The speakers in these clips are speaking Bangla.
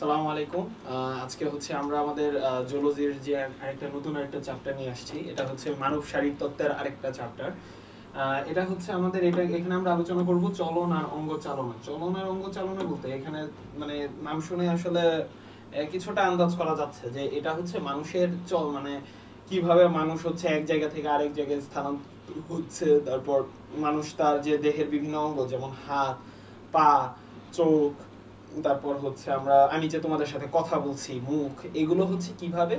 আসসালামু আলাইকুম। আজকে হচ্ছে আমরা আমাদের জুলজির যে আরেকটা নতুন আরেকটা চ্যাপ্টার নিয়ে আসছি। এটা হচ্ছে মানব শারীরতত্ত্বের আরেকটা চ্যাপ্টার। এটা হচ্ছে আমাদের এখানে আমরা আলোচনা করব চলন আর অঙ্গ চালনা। চলন আর অঙ্গ চালনা বলতে এখানে মানে নাম শুনে আসলে কিছুটা আন্দাজ করা যাচ্ছে যে এটা হচ্ছে মানুষের মানে কিভাবে মানুষ হচ্ছে এক জায়গা থেকে আরেক জায়গায় স্থানান্তর হচ্ছে। তারপর মানুষ তার যে দেহের বিভিন্ন অঙ্গ যেমন হাত, পা, চোখ, তারপর হচ্ছে আমি যে তোমাদের সাথে কথা বলছি, মুখ, এগুলো হচ্ছে কিভাবে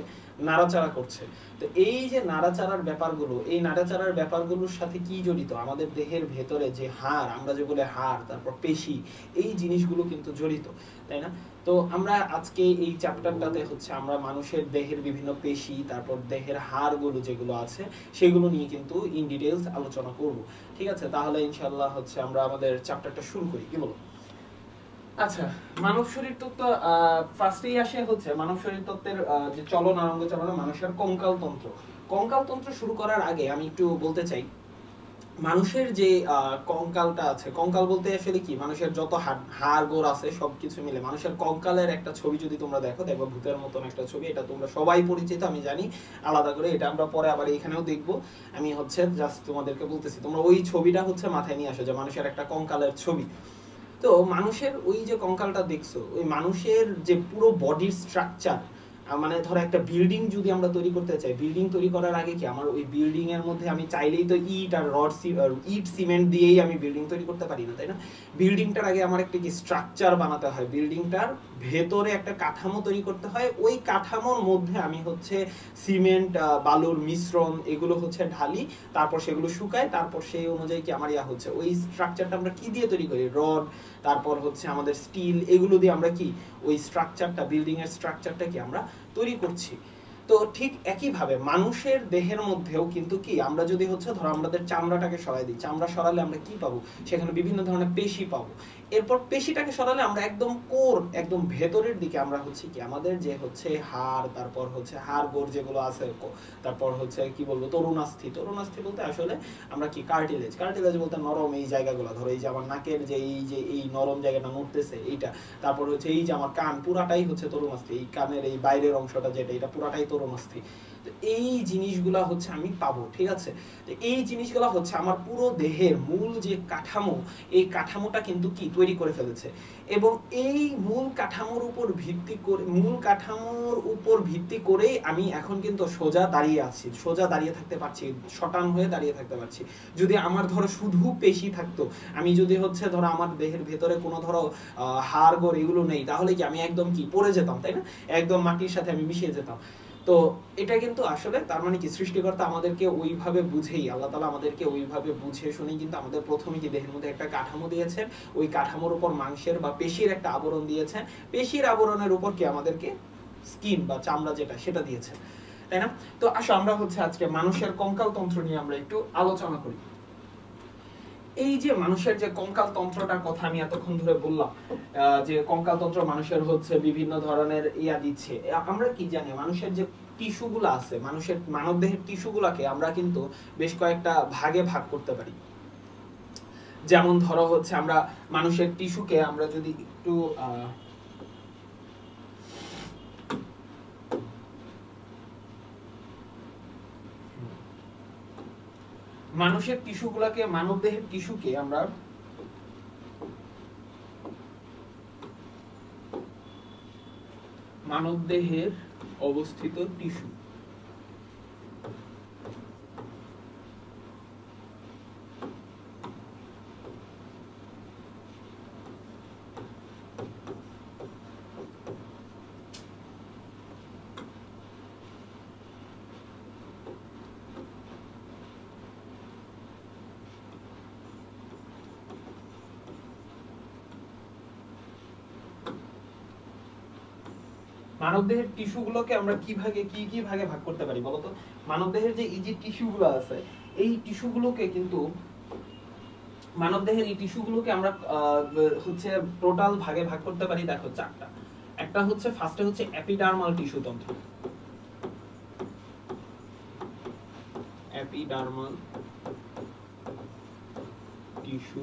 নাড়াচাড়া করছে। তো এই যে নাড়াচাড়ার ব্যাপারগুলো, এই নাড়াচাড়ার ব্যাপারগুলোর সাথে কি জড়িত, আমাদের দেহের ভেতরে যে হাড়, আমরা যে বলে হাড়, তারপর পেশি, এই জিনিসগুলো কিন্তু জড়িত, তাই না? তো আমরা আজকে এই চ্যাপ্টারটাতে হচ্ছে আমরা মানুষের দেহের বিভিন্ন পেশি, তারপর দেহের হাড়গুলো যেগুলো আছে সেগুলো নিয়ে কিন্তু ইন ডিটেইলস আলোচনা করব। ঠিক আছে, তাহলে ইনশাআল্লাহ হচ্ছে আমরা আমাদের চ্যাপ্টারটা শুরু করি। কি বলো? আচ্ছা, মানব শরীর তত্ত্ব ফার্স্টেই আসে হচ্ছে মানব শরীর তত্ত্বের যে চলন আর অঙ্গ চালনা, মানুষের কঙ্কাল তন্ত্র। কঙ্কাল তন্ত্র শুরু করার আগে আমি একটু বলতে চাই, মানুষের যে কঙ্কালটা আছে, কঙ্কাল বলতে আসলে কি, মানুষের যত হাড় গোড় আছে সবকিছু মিলে মানুষের কঙ্কালের একটা ছবি যদি তোমরা দেখো, দেখবে ভূতের মতন একটা ছবি। এটা তোমরা সবাই পরিচিত, আমি জানি। আলাদা করে এটা আমরা পরে আবার এখানেও দেখবো। আমি হচ্ছে জাস্ট তোমাদেরকে বলতেছি, তোমরা ওই ছবিটা হচ্ছে মাথায় নিয়ে আসো যে মানুষের একটা কঙ্কালের ছবি। তো মানুষের ওই যে কঙ্কালটা দেখছো, ওই মানুষের যে পুরো বডির স্ট্রাকচার, মানে ধরো একটা বিল্ডিং যদি আমরা তৈরি করতে চাই, বিল্ডিং তৈরি করার আগে কি আমার ওই বিল্ডিং এর মধ্যে আমি চাইলেই তো ইট আর ইট সিমেন্ট দিয়েই আমি বিল্ডিং তৈরি করতে পারি না, তাই না? বিল্ডিংটার আগে আমার একটা কি স্ট্রাকচার বানাতে হয়, বিল্ডিংটার ভেতরে একটা কাঠামো তৈরি করতে হয়। ওই কাঠামোর মধ্যে আমি হচ্ছে সিমেন্ট, বালুর মিশ্রণ, এগুলো হচ্ছে ঢালি, তারপর সেগুলো শুকায়, তারপর সেই অনুযায়ী কি আমার হচ্ছে ওই স্ট্রাকচারটা আমরা কি দিয়ে তৈরি করি, রড, তারপর হচ্ছে আমাদের স্টিল, এগুলো দিয়ে আমরা কি ওই স্ট্রাকচারটা, বিল্ডিং এর স্ট্রাকচারটা কি আমরা তৈরি করছি। তো ঠিক একইভাবে মানুষের দেহের মধ্যেও কিন্তু কি, আমরা যদি হচ্ছে ধরো আমাদের চামড়াটাকে সরাই দিই, চামড়া সরালে আমরা কি পাবো, সেখানে বিভিন্ন ধরনের পেশি পাবো। এরপর পেশিটাকে সরালে আমরা একদম কোর, একদম ভেতরের দিকে আমরা হচ্ছে কি আমাদের যে হচ্ছে হাড়, তারপর হচ্ছে হাড় গোড় যেগুলো আছে, তারপর হচ্ছে কি বলবো তরুণাস্থি। তরুণাস্থি বলতে আসলে আমরা কি কার্টিলেজ, কার্টিলেজ বলতে নরম এই জায়গাগুলো, ধরো এই যে আমার নাকের যে এই নরম জায়গাটা নড়তেছে এইটা, তারপর হচ্ছে এই যে আমার কান, পুরাটাই হচ্ছে তরুণাস্থি, এই কানের এই বাইরের অংশটা যেটা, এটা পুরাটাই তরুণাস্থি। তো এই জিনিসগুলা হচ্ছে আমি পাবো, ঠিক আছে? তো এই জিনিসগুলা হচ্ছে আমার পুরো দেহের মূল যে কাঠামো, এই কাঠামোটা কিন্তু কি তৈরি করে ফেলেছে। এবং এই মূল কাঠামোর উপর ভিত্তি করে, মূল কাঠামোর উপর ভিত্তি করেই আমি এখন কিন্তু সোজা দাঁড়িয়ে আছি, সোজা দাঁড়িয়ে থাকতে পারছি, শটান হয়ে দাঁড়িয়ে থাকতে পারছি। যদি আমার ধরো শুধু পেশি থাকতো, আমি যদি হচ্ছে ধরো আমার দেহের ভেতরে কোনো ধরো হাড় গোড় এগুলো নেই, তাহলে কি আমি একদম কি পড়ে যেতাম, তাই না? একদম মাটির সাথে আমি মিশিয়ে যেতাম। তো এটা কিন্তু আসলে তার মানে কি, সৃষ্টিকর্তা আমাদেরকে ওইভাবে বুঝেই, আল্লাহ তাআলা আমাদেরকে ওইভাবে বুঝে শুনেই কিন্তু আমাদের প্রথমে কি দেহের মধ্যে একটা কাঠামো দিয়েছেন, ওই কাঠামোর উপর মাংসের বা পেশির একটা আবরণ দিয়েছেন, পেশির আবরণের উপর কি আমাদেরকে স্কিন বা চামড়া যেটা সেটা দিয়েছেন, তাই না? তো আসো আমরা হচ্ছে আজকে মানুষের কঙ্কাল তন্ত্র নিয়ে আমরা একটু আলোচনা করি। এই যে মানুষের যে কঙ্কাল তন্ত্রটার কথা আমি এতক্ষণ ধরে বললাম, যে কঙ্কাল তন্ত্র মানুষের হচ্ছে বিভিন্ন ধরনের দিচ্ছে, আমরা কি জানি মানুষের যে টিস্যুগুলো আছে, মানুষের মানবদেহের টিস্যুগুলোকে আমরা কিন্তু বেশ কয়েকটা ভাগে ভাগ করতে পারি। যেমন ধরো হচ্ছে আমরা মানুষের টিস্যুকে আমরা যদি একটু মানুষের টিস্যুগুলোকে, মানবদেহের টিস্যুকে আমরা মানবদেহের অবস্থিত টিস্যু, মানবদেহের টিস্যুগুলোকে আমরা কি ভাগে ভাগ করতে পারি বলতো? মানবদেহের যে এই যে টিস্যুগুলো আছে, এই টিস্যুগুলোকে কিন্তু মানবদেহের এই টিস্যুগুলোকে আমরা হচ্ছে টোটাল ভাগে ভাগ করতে পারি, দেখো চারটা। একটা হচ্ছে ফার্স্টে হচ্ছে এপিডার্মাল টিস্যু তন্ত্র, এপিডার্মাল টিস্যু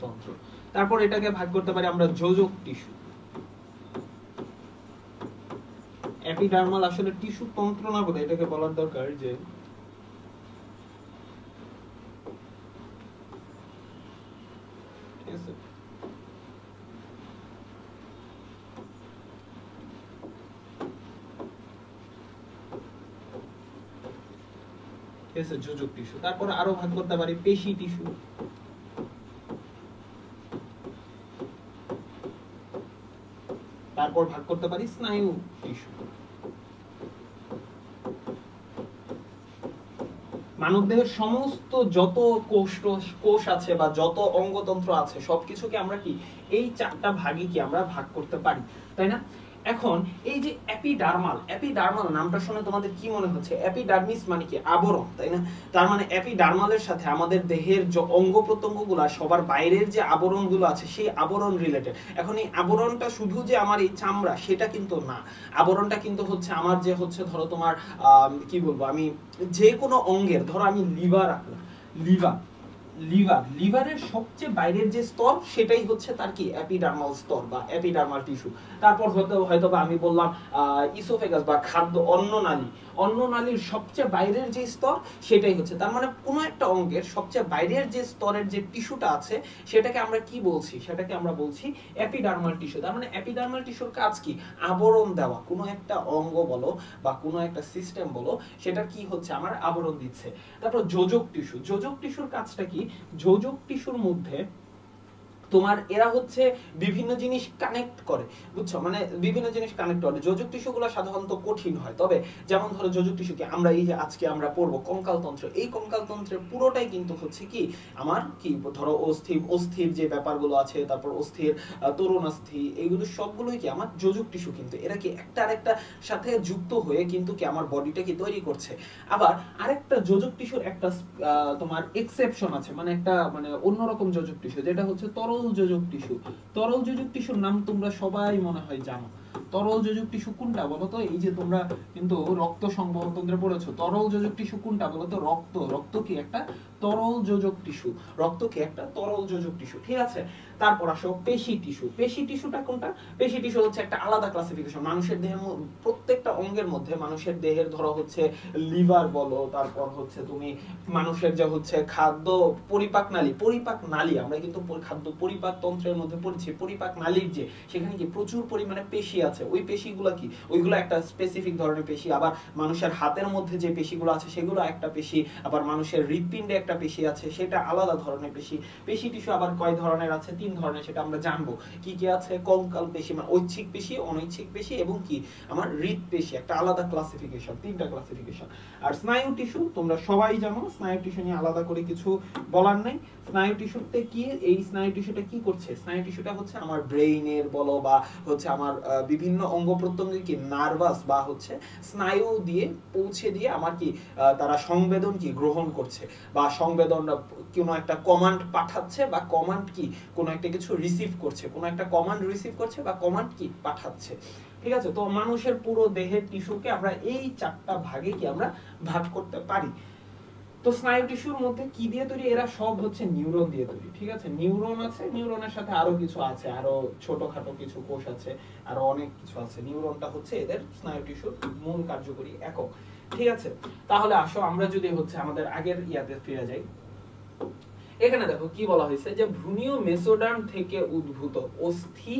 তন্ত্র। তারপর এটাকে ভাগ করতে পারি আমরা যোজক টিস্যু, এপিডার্মাল আসলে টিস্যু তন্ত্র না বলে এটাকে বলার দরকার যে ঠিক আছে যোজক টিস্যু। তারপর আরো ভাগ করতে পারি পেশি টিস্যু, তারপর ভাগ করতে পারি স্নায়ু টিস্যু। মানবদেহের সমস্ত যত কোষ আছে বা যত অঙ্গতন্ত্র আছে সবকিছুকে আমরা কি এই চারটা ভাগে কি আমরা ভাগ করতে পারি, তাই না? এখন এই যে এপিডার্মাল নামটা শুনে তোমাদের কি মনে হচ্ছে? এপিডার্মিস মানে কি আবরণ, তাই না? তার মানে এপিডার্মালের সাথে আমাদের দেহের যে অঙ্গ প্রত্যঙ্গগুলো সবার বাইরের যে আবরণগুলো আছে সেই আবরণ রিলেটেড। এখন এই আবরণটা শুধু যে আমার এই চামড়া সেটা কিন্তু না, আবরণটা কিন্তু হচ্ছে আমার যে হচ্ছে ধরো তোমার কি বলবো আমি যে কোনো অঙ্গের, ধরো আমি লিভার আঁকলাম, লিভারের সবচেয়ে বাইরের যে স্তর সেটাই হচ্ছে তার কি এপিডার্মাল স্তর বা এপিডার্মাল টিস্যু। তারপর হয়তো বা আমি বললাম ইসোফেগাস বা খাদ্য অন্ননালীর সবচেয়ে বাইরের যে স্তর সেটাই হচ্ছে, তার মানে কোনো একটা অঙ্গের সবচেয়ে বাইরের যে স্তরের যে টিস্যুটা আছে সেটাকে আমরা কি বলছি? সেটাকে আমরা বলছি এপিডার্মাল টিস্যু। তার মানে এপিডার্মাল টিস্যুর কাজ কি? আবরণ দেওয়া। কোনো একটা অঙ্গ বলো বা কোনো একটা সিস্টেম বলো সেটা কি হচ্ছে আমার আবরণ দিচ্ছে। তারপর যোজক টিস্যুর কাজটা কি? যোজক টিস্যুর মধ্যে তোমার এরা হচ্ছে বিভিন্ন জিনিস কানেক্ট করে, বুঝছো? মানে বিভিন্ন জিনিস কানেক্ট করে। যোজক টিস্যুগুলো সাধারণত কঠিন হয়, তবে যেমন ধরো যোজক টিস্যুকে আমরা এই যে আজকে আমরা পড়বো কঙ্কালতন্ত্র, এই কঙ্কালতন্ত্রের পুরোটাই কিন্তু হচ্ছে কি আমার কি ধরো অস্থির যে ব্যাপারগুলো আছে, তারপর অস্থির তরুণাস্থি, এইগুলো সবগুলোই কি আমার যোজক টিস্যু। কিন্তু এরা কি একটা আরেকটা সাথে যুক্ত হয়ে কিন্তু কি আমার বডিটা কি তৈরি করছে। আবার আরেকটা যোজক টিস্যুর একটা তোমার এক্সেপশন আছে, মানে একটা মানে অন্যরকম যোজক টিস্যু, যেটা হচ্ছে তরল যোজক টিস্যু। তরল যোজক টিস্যুর নাম তোমরা সবাই মনে হয় জানো। তরল যোজক টিস্যু কোনটা বলো তো? এই যে তোমরা কিন্তু রক্ত সংবহন তন্ত্রে পড়েছো, তরল যোজক টিস্যু কোনটা বলো তো? রক্ত কি একটা তরল যোজক টিস্যু, রক্ত কি একটা তরল যোজক টিস্যু, ঠিক আছে? তারপর আসো পেশি টিস্যুটা কোনটা? পেশি টিস্যু হচ্ছে একটা আলাদা ক্লাসিফিকেশন। মানুষের দেহের প্রত্যেকটা অঙ্গের মধ্যে, মানুষের দেহের ধরো হচ্ছে লিভার বলো, তারপর হচ্ছে তুমি মানুষের যে হচ্ছে খাদ্য পরিপাক নালী, আমরা কিন্তু খাদ্য পরিপাক তন্ত্রের মধ্যে পড়েছি, পরিপাক নালীর যে সেখানে কি প্রচুর পরিমাণে পেশি আছে। ওই পেশিগুলো কি ওইগুলো একটা স্পেসিফিক ধরনের পেশি। আবার মানুষের হাতের মধ্যে যে পেশিগুলো আছে সেগুলো একটা পেশি। আবার মানুষের হৃৎপিণ্ডে একটা পেশি আছে, সেটা আলাদা ধরনের পেশি। পেশি টিস্যু আবার কয় ধরনের আছে? 3 ধরনের, সেটা আমরা জানবো। কি কি আছে? কঙ্কাল পেশি মানে ঐচ্ছিক পেশি, অনৈচ্ছিক পেশি এবং কি আমার হৃৎ পেশি, একটা আলাদা ক্লাসিফিকেশন, 3টা ক্লাসিফিকেশন। আর স্নায়ু টিস্যু তোমরা সবাই জানো, স্নায়ু টিস্যু নিয়ে আলাদা করে কিছু বলার নাই। স্নায়ু টিস্যুতে কি, এই স্নায়ু টিস্যুটা কি করছে? স্নায়ু টিস্যুটা হচ্ছে আমার ব্রেইনের বলো বা হচ্ছে আমার বিভিন্ন অঙ্গ প্রত্যঙ্গে কি নার্ভাস বা হচ্ছে স্নায়ু দিয়ে পৌঁছে দিয়ে আমার কি তারা সংবেদন কি গ্রহণ করছে, বা সংবেদন কোনো একটা কমান্ড পাঠাচ্ছে, বা কমান্ড কি কোনো একটা কিছু রিসিভ করছে, কোনো একটা কমান্ড রিসিভ করছে বা কমান্ড কি পাঠাচ্ছে, ঠিক আছে? তো মানুষের পুরো দেহের টিস্যুকে আমরা এই 4টা ভাগে কি আমরা ভাগ করতে পারি। তো স্নায়ু টিস্যুর মধ্যে কি দিয়ে তৈরি? এরা সব হচ্ছে নিউরন দিয়ে তৈরি, ঠিক আছে? নিউরন আছে, নিউরনের সাথে আরো কিছু আছে, আরো ছোটখাটো কিছু কোষ আছে, আরো অনেক কিছু আছে। নিউরনটা হচ্ছে এদের স্নায়ু টিস্যুর মূল কার্যকরী একক, ঠিক আছে? তাহলে আসো আমরা যদি হচ্ছে আমাদের আগের ইয়াতে ফিরে যাই। এখানে দেখো কি বলা হয়েছে যে ভ্রূণীয় মেসোডার্ম থেকে উদ্ভূত অস্থি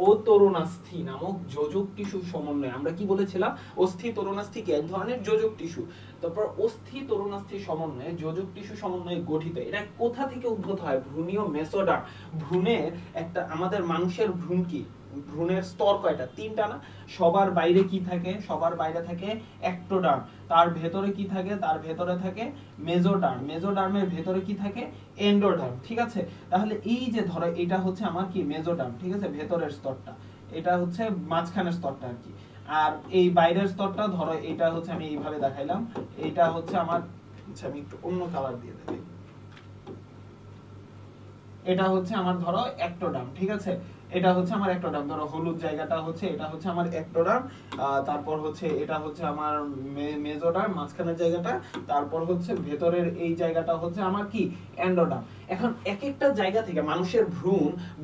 ও তরুণাস্থি নামক যোজক টিস্যুর সমন্বয়ে, আমরা কি বলেছিলাম? অস্থি তরুণাস্থি কি এক ধরনের যোজক টিস্যু। তারপর অস্থি তরুণাস্থির সমন্বয়ে যোজক টিস্যু সমন্বয়ে গঠিত। এটা কোথা থেকে উদ্ভূত হয়? ভ্রূণীয় মেসোডার্ম। ভ্রূণের একটা, আমাদের মানুষের ভ্রূণ কি ভ্রূণের স্তর কয়টা? 3টা না? সবার বাইরে কি থাকে? সবার বাইরে থাকে একটোডার্ম। তার ভেতরে কি থাকে? তার ভেতরে থাকে মেজোডার্ম। মেজোডার্মের ভেতরে কি থাকে? এন্ডোডার্ম, ঠিক আছে? তাহলে এই যে ধরো এটা হচ্ছে আমার কি মেজোডার্ম, ঠিক আছে? ভেতরের স্তরটা, এটা হচ্ছে মাঝখানের স্তরটা আর কি। আর এই বাইরের স্তরটা ধরো এটা হচ্ছে, আমি এইভাবে দেখাইলাম, এটা হচ্ছে আমার, আচ্ছা আমি একটু অন্য কালার দিয়ে দেখাই, এটা হচ্ছে আমার ধরো একটোডার্ম, ঠিক আছে? এটা হচ্ছে আমার একটোডার্ম, ধরো হলুদ জায়গাটা হচ্ছে, এটা হচ্ছে আমার একটোডার্ম। তারপর হচ্ছে এটা হচ্ছে আমার মেজোডার্ম, মাঝখানের জায়গাটা। তারপর হচ্ছে ভেতরের এই জায়গাটা হচ্ছে আমার কি এন্ডোডার্ম। এখন এক একটা জায়গা থেকে মানুষের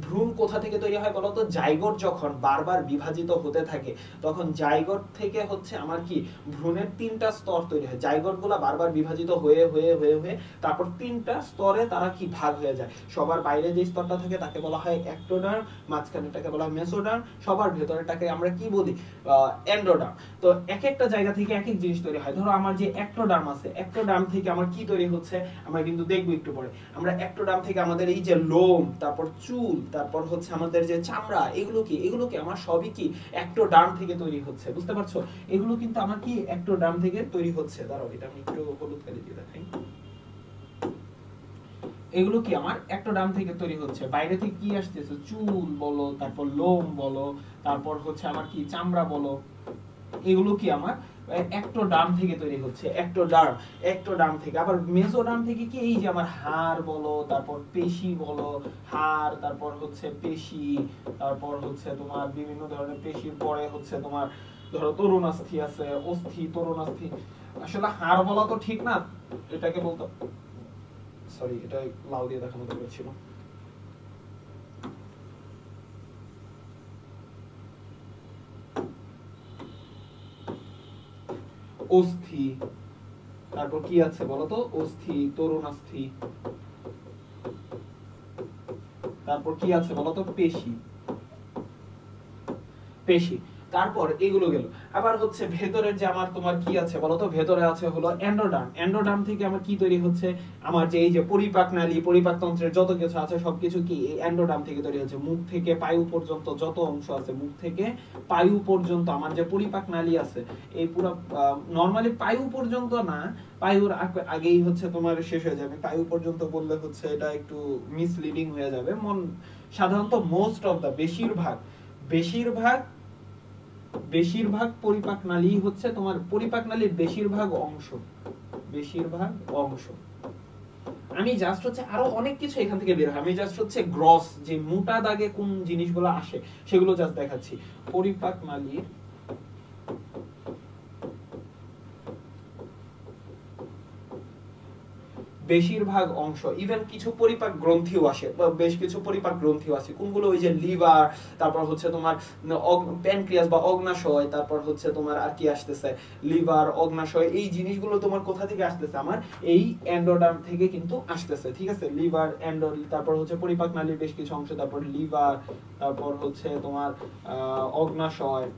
ভ্রূণ কোথা থেকে তৈরি হয় বলতো? জাইগোট যখন বারবার বিভাজিত হতে থাকে তখন জাইগোট থেকে হচ্ছে আমার কি ভ্রূণের 3টা স্তর তৈরি হয়। জাইগোটগুলো বারবার বিভাজিত হয়ে হয়ে হয়ে হয়ে তারপর 3টা স্তরে তারা কি ভাগ হয়ে যায়। সবার বাইরে যে স্তরটা থাকে তাকে বলা হয় একটোডার্ম, মাঝখানেটাকে বলা হয় মেসোডার্ম, সবার ভেতরেটাকে আমরা কি বলি? এন্ডোডার্ম। তো এক একটা জায়গা থেকে এক এক জিনিস তৈরি হয়। ধরো আমার যে একটোডার্ম আছে, একটোডার্ম থেকে আমার কি তৈরি হচ্ছে আমরা কিন্তু দেখবো একটু পরে। আমরা একটোডার্ম থেকে আমাদের এই যে লোম, তারপর চুল, তারপর হচ্ছে আমাদের যে চামড়া, এগুলো কি আমার সবই কি একটোডার্ম থেকে তৈরি হচ্ছে। বুঝতে পারছো? এগুলো কিন্তু আমার কি একটোডার্ম থেকে তৈরি হচ্ছে। দাঁড়াও এটা আমি একটু হলুদ কালি দিয়ে দেখাই। এগুলো কি আমার একটোডার্ম থেকে তৈরি হচ্ছে। বাইরে থেকে কি আসতেছে? চুল বলো, তারপর লোম বলো, তারপর হচ্ছে আমার কি চামড়া বলো, এগুলো কি আমার একটোডার্ম থেকে তৈরি হচ্ছে। একটোডার্ম থেকে। আবার মেসোডার্ম থেকে কি এই যে আমার হাড় বলো, তারপর পেশি বলো, হাড়, তারপর হচ্ছে পেশি, তারপর হচ্ছে তোমার বিভিন্ন ধরনের পেশির পরে হচ্ছে তোমার ধরো তরুণাস্থি আছে, অস্থি, তরুণাস্থি। আসলে হাড় বলা তো ঠিক না, এটাকে বলতো, সরি এটা লাউ দিয়ে দেখানো দরকার ছিল। অস্থি, তারপর কি আছে বলতো? অস্থি, তরুণাস্থি, তারপর কি আছে বলতো? পেশি। তারপর এগুলো গেল। আবার হচ্ছে ভেতরের যে আমার তোমার কি আছে বলতো? ভেতরে আছে হলো এন্ডোডার্ম। এন্ডোডার্ম থেকে আমার কি তৈরি হচ্ছে? আমার যে এই যে পরিপাক নালী, পরিপাকতন্ত্রের যত কিছু আছে সবকিছু কি এই এন্ডোডার্ম থেকে তৈরি হচ্ছে। মুখ থেকে পায়ু পর্যন্ত যত অংশ আছে, মুখ থেকে পায়ু পর্যন্ত আমার যে পরিপাক নালী আছে, এই পুরো নরমালি পায়ু পর্যন্ত না, পায়ুর আগেই হচ্ছে তোমার শেষ হয়ে যাবে। পায়ু পর্যন্ত বললে হচ্ছে এটা একটু মিসলিডিং হয়ে যাবে। সাধারণত মোস্ট অফ দা বেশিরভাগ পরিপাক নালী হচ্ছে তোমার পরিপাক নালীর বেশিরভাগ অংশ। আমি জাস্ট হচ্ছে আরো অনেক কিছু এখান থেকে বের হয়। আমি জাস্ট হচ্ছে গ্রস যে মোটা দাগে কোন জিনিসগুলো আসে সেগুলো জাস্ট দেখাচ্ছি। পরিপাক নালীর বেশিরভাগ অংশ, ইভেন কিছু পরিপাক গ্রন্থিও আসে, বেশ কিছু পরিপাক গ্রন্থিও আছে। কোনগুলো? ওই যে লিভার, তারপর হচ্ছে তোমার প্যানক্রিয়াস বা অগ্নাশয়, তারপর হচ্ছে তোমার আর কি আসতেছে লিভার, অগ্নাশয়, এই জিনিসগুলো তোমার কোথা থেকে আসতেছে? আমার এই এন্ডোডার্ম থেকে কিন্তু আসতেছে। ঠিক আছে? লিভার, তারপর হচ্ছে পরিপাক নালীর বেশ কিছু অংশ, তারপর লিভার, তারপর হচ্ছে তোমার অগ্নাশয়,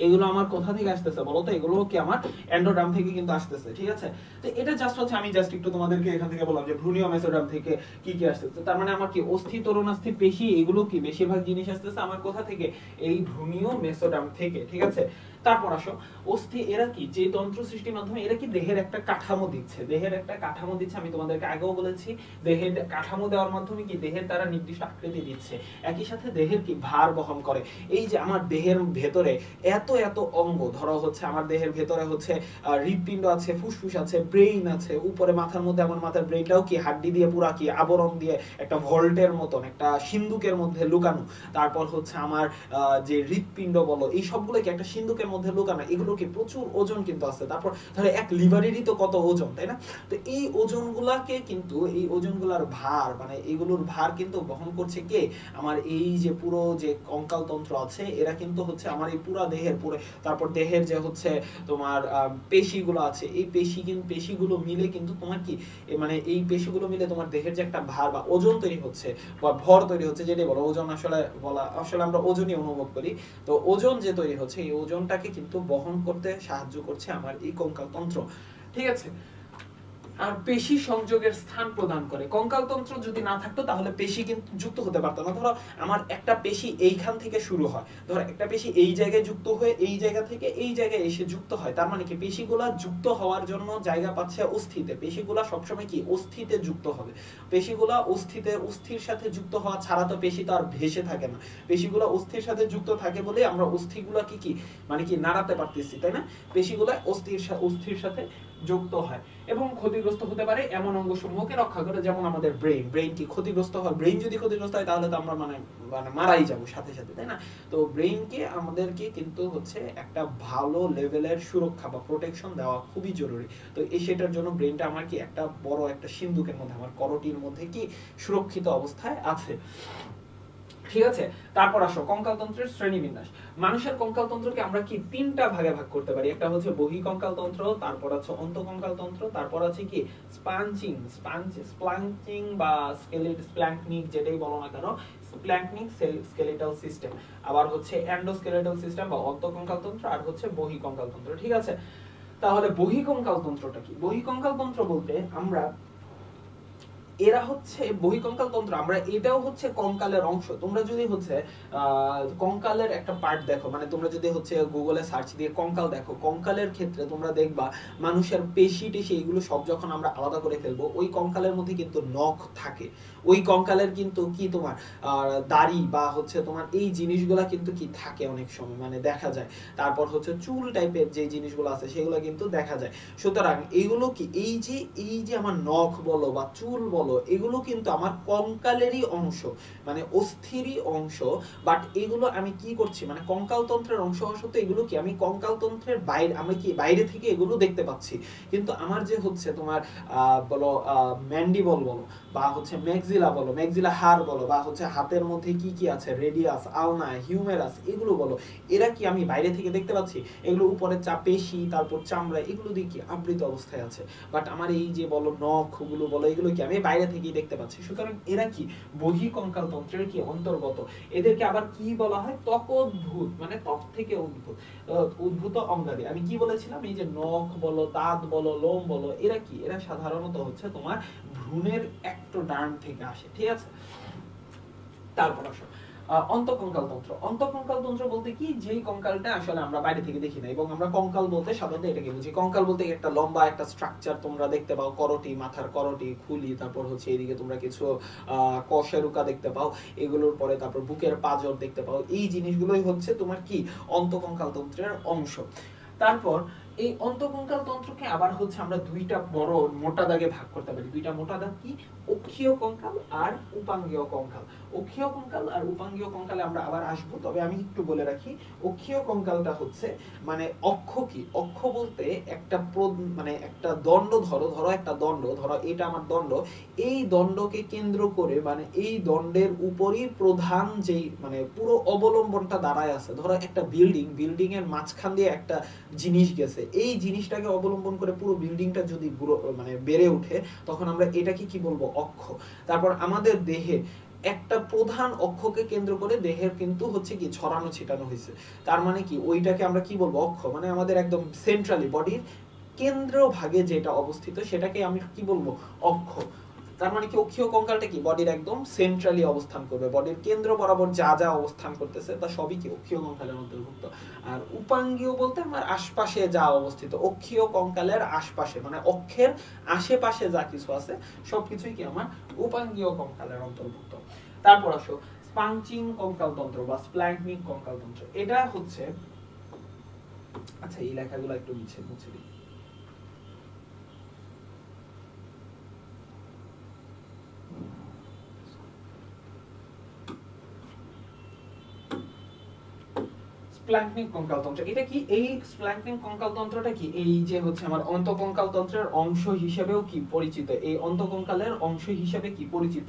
এগুলো আমার কোথা থেকে আসতেছে বলতো? এগুলো কি আমার এন্ডোডার্ম থেকে কিন্তু আসতেছে। ঠিক আছে? তো এটা জাস্ট হচ্ছে আমি জাস্ট একটু তোমাদেরকে এখান থেকে বললাম যে ভ্রূণীয় মেসোডার্ম থেকে কি কি আসতেছে। তার মানে আমার কি অস্থি, তরুণাস্থি, পেশি, এগুলো কি বেশিরভাগ জিনিস আসতেছে আমার কোথা থেকে? এই ভ্রূণীয় মেসোডার্ম থেকে। ঠিক আছে? তারপর আসো অস্থি, এরা কি যে তন্ত্র সৃষ্টির মাধ্যমে এরা কি দেহের একটা কাঠামো দিচ্ছে। আমি তোমাদেরকে আগেও বলেছি, দেহের কাঠামো দেওয়ার মাধ্যমে কি দেহের তারা নির্দিষ্ট আকৃতি দিচ্ছে। একই সাথে দেহের কি ভার বহন করে। এই যে আমার দেহের ভেতরে এত এত অঙ্গ, ধরো হচ্ছে আমার দেহের ভেতরে হচ্ছে হৃৎপিণ্ড আছে, ফুসফুস আছে, ব্রেইন আছে, উপরে মাথার মধ্যে আমার মাথার ব্রেইনটাও কি হাড্ডি দিয়ে পুরা কি আবরণ দিয়ে একটা ভল্টের মতন একটা সিন্ধুকের মধ্যে লুকানো। তারপর হচ্ছে আমার যে হৃৎপিণ্ড বলো, এই সবগুলো কি একটা সিন্ধুকের মধ্যে লুকানো। এগুলো কি প্রচুর ওজন কিন্তু আছে। তারপর ধরো এক লিভারেরই তো কত ওজন, তাই না? তো এই ওজনগুলাকে কিন্তু এই ওজনগুলার ভার, মানে এগুলোর ভার কিন্তু বহন করছে কে? আমার এই যে পুরো যে কঙ্কাল তন্ত্র আছে, এরা কিন্তু হচ্ছে আমার এই পুরো দেহের পুরো, তারপর দেহের যে হচ্ছে তোমার পেশিগুলো আছে, এই পেশিগুলো মিলে কিন্তু তোমার কি মানে এই পেশিগুলো মিলে তোমার দেহের যে একটা ভার বা ওজন তৈরি হচ্ছে বা ভর তৈরি হচ্ছে, যেটাই বলো ওজন আসলে আমরা ওজনই অনুভব করি। তো ওজন যে তৈরি হচ্ছে, এই ওজনটাকে কিন্তু বহন করতে সাহায্য করছে আমার এই কঙ্কাল তন্ত্র। ঠিক আছে? আর পেশি সংযোগের স্থান প্রদান করে। কঙ্কাল তন্ত্র যদি না থাকতো তাহলে পেশি কিন্তু যুক্ত হতে পারতো না। ধরো আমার একটা পেশি এইখান থেকে শুরু হয়, ধরো একটা পেশি এই জায়গায় যুক্ত হয়ে এই জায়গা থেকে এই জায়গায় এসে যুক্ত হয়। তার মানে কি পেশিগুলা যুক্ত হওয়ার জন্য জায়গা পাচ্ছে অস্থিতে। পেশিগুলা সবসময় কি অস্থিতে যুক্ত হবে। পেশিগুলা অস্থির সাথে যুক্ত হওয়া ছাড়া তো পেশি তো আর ভেসে থাকে না। পেশিগুলা অস্থির সাথে যুক্ত থাকে বলে আমরা অস্থিগুলা কি মানে কি নাড়াতে পারতেছি, তাই না? পেশিগুলা অস্থির সাথে যুক্ত হয় এবং ক্ষতিগ্রস্ত হতে পারে এমন অঙ্গসমূহকে রক্ষা করে, যেমন আমাদের ব্রেন কি ক্ষতিগ্রস্ত হয়, ব্রেন যদি ক্ষতিগ্রস্ত হয় তাহলে তো আমরা মানে মারাই যাবো সাথে সাথে, তাই না? তো ব্রেনকে আমাদেরকে কিন্তু হচ্ছে একটা ভালো লেভেলের সুরক্ষা বা প্রোটেকশন দেওয়া খুবই জরুরি। তো সেটার জন্য ব্রেনটা আমার কি একটা বড় একটা সিন্ধুকের মধ্যে, আমার করটির মধ্যে কি সুরক্ষিত অবস্থায় আছে। ঠিক আছে, তারপর আসো কঙ্কালতন্ত্রের শ্রেণীবিন্যাস। মানুষের কঙ্কালতন্ত্রকে আমরা কি তিনটা ভাগে ভাগ করতে পারি। একটা হচ্ছে বহিঃকঙ্কালতন্ত্র, তারপর আছে অন্তঃকঙ্কালতন্ত্র, তারপর আছে কি স্প্লাঙ্কিং বা স্প্ল্যাঙ্কনিক, যেটাই বলো না কেন, স্প্ল্যাঙ্কনিক স্কেলেটাল সিস্টেম, আবার হচ্ছে এন্ডোস্কেলেটাল সিস্টেম বা অন্তঃকঙ্কালতন্ত্র, আর হচ্ছে বহিঃকঙ্কালতন্ত্র। ঠিক আছে, তাহলে বহিঃকঙ্কালতন্ত্রটা কি? বহিঃকঙ্কালতন্ত্র বলতে আমরা এরা হচ্ছে বহিঃকঙ্কাল তন্ত্র, আমরা এটাও হচ্ছে কঙ্কালের অংশ। তোমরা যদি হচ্ছে কঙ্কালের একটা পার্ট দেখো, মানে তোমরা যদি হচ্ছে গুগলে সার্চ দিয়ে কঙ্কাল দেখো, কঙ্কালের ক্ষেত্রে তোমরা দেখবা মানুষের পেশি টেশি এগুলো সব যখন আমরা আলাদা করে ফেলবো, ওই কঙ্কালের মধ্যে কিন্তু নখ থাকে, ওই কঙ্কালের কিন্তু কি তোমার দাড়ি বা হচ্ছে তোমার এই জিনিসগুলা কিন্তু কি থাকে অনেক সময়, মানে দেখা যায়। তারপর হচ্ছে চুল টাইপের যে জিনিসগুলো আছে সেগুলো কিন্তু দেখা যায়। সুতরাং এইগুলো কি, এই যে আমার নখ বলো বা চুল বলো, এগুলো কিন্তু আমার কঙ্কালেরই অংশ, মানে অস্থিরই অংশ। বাট এগুলো আমি কি করছি, মানে কঙ্কালতন্ত্রের অংশ হওয়া সত্ত্বেও এগুলো কি আমি কঙ্কালতন্ত্রের বাইরে, আমি কি বাইরে থেকে এগুলো দেখতে পাচ্ছি। কিন্তু আমার যে হচ্ছে তোমার বলো ম্যান্ডিবল বলো বা হচ্ছে ম্যাক্সিলা বলো, ম্যাক্সিলা হাড় বলো, বা হচ্ছে হাতের মধ্যে কি কি আছে, রেডিয়াস, আলনা, হিউমেরাস, এগুলো বলো, এরা কি আমি বাইরে থেকে দেখতে পাচ্ছি? এগুলো উপরে পেশি, তারপর চামড়া, এগুলো দিয়ে কি আবৃত অবস্থায় আছে। বাট আমার এই যে বলো নখগুলো বলো, এগুলো কি আমি বাইরে থেকেই দেখতে পাচ্ছি। সুতরাং এরা কি বহিঃকঙ্কালতন্ত্রের কি অন্তর্গত। এদেরকে আবার কি বলা হয়? ত্বকোদ্ভূত, মানে ত্বক থেকে উদ্ভূত অঙ্গাদি। আমি কি বলেছিলাম, এই যে নখ বলো, দাঁত বলো, লোম বলো, এরা কি, এরা সাধারণত হচ্ছে তোমার ভ্রূণের একটোডার্ম থেকে আসে। ঠিক আছে, তারপর আসো অন্তঃকঙ্কালতন্ত্র। অন্তঃকঙ্কালতন্ত্র বলতে কি, যেই কঙ্কালটা আসলে আমরা বাইরে থেকে দেখি না, এবং আমরা কঙ্কাল বলতে সাধারণত এটাকে বুঝি। কঙ্কাল বলতে একটা লম্বা একটা স্ট্রাকচার তোমরা দেখতে পাও, করটি, মাথার করটি, খুলি, তারপর হচ্ছে এদিকে তোমরা কিছু কশেরুকা দেখতে পাও, এগুলোর পরে তারপর বুকের পাঁজর দেখতে পাও। এই জিনিসগুলোই হচ্ছে তোমার কি অন্তঃকঙ্কালতন্ত্রের অংশ। তারপর এই অন্তঃকঙ্কালতন্ত্রকে আবার হচ্ছে আমরা দুইটা বড় মোটা দাগে ভাগ করতে পারি। দুইটা মোটা দাগ কি, অক্ষীয় কঙ্কাল আর উপাঙ্গীয় কঙ্কাল। অক্ষীয় কঙ্কাল আর উপাঙ্গীয় কঙ্কালে আমরা আবার আসবো, তবে আমি একটু বলে রাখি, অক্ষীয় কঙ্কালটা হচ্ছে মানে অক্ষ কি, অক্ষ বলতে একটা মানে একটা দণ্ড, ধরো একটা দণ্ড, ধরো এটা আমার দণ্ড, এই দণ্ডকে কেন্দ্র করে, মানে এই দণ্ডের উপরই প্রধান যেই মানে পুরো অবলম্বনটা দাঁড়ায় আছে। ধরো একটা বিল্ডিং এর মাঝখান দিয়ে একটা জিনিস গেছে, এই জিনিসটাকে অবলম্বন করে পুরো বিল্ডিংটা যদি মানে বেড়ে ওঠে, তখন আমরা এটাকে কি বলবো, অক্ষ। তারপর আমাদের দেহে একটা প্রধান অক্ষকে কেন্দ্র করে দেহের কিন্তু হচ্ছে কি ছড়ানো ছিটানো হয়েছে, তার মানে কি ওইটাকে আমরা কি বলবো, অক্ষ। মানে আমাদের একদম সেন্ট্রালি বডির কেন্দ্র ভাগে যেটা অবস্থিত সেটাকে আমি কি বলবো, অক্ষ। তার মানে কি অক্ষীয় কঙ্কালটা কি বডির একদম সেন্ট্রালি অবস্থান করবে, বডির কেন্দ্র বরাবর যা যা অবস্থান করতেছে তা সবই কি অক্ষীয় কঙ্কালের অন্তর্ভুক্ত। আর উপাঙ্গীয় বলতে আমার আশপাশে যা অবস্থিত, অক্ষীয় কঙ্কালের আশপাশে, মানে অক্ষের আশেপাশে যা কিছু আছে সবকিছুই কি আমার উপাঙ্গীয় কঙ্কালের অন্তর্ভুক্ত। তারপর আসো স্পাঞ্চিং কঙ্কালতন্ত্র বা স্প্ল্যাঙ্কনিক কঙ্কালতন্ত্র। এটা হচ্ছে, আচ্ছা এই লেখাগুলো একটু মুছে দিই। স্প্ল্যাঙ্কনিক কঙ্কালতন্ত্র এটা কি? এই স্প্ল্যাঙ্কনিক কঙ্কালতন্ত্রটা কি, এই যে হচ্ছে আমার অন্তঃকঙ্কালতন্ত্রের অংশ হিসেবেও কি পরিচিত, এই অন্তঃকঙ্কালের অংশ হিসেবে কি পরিচিত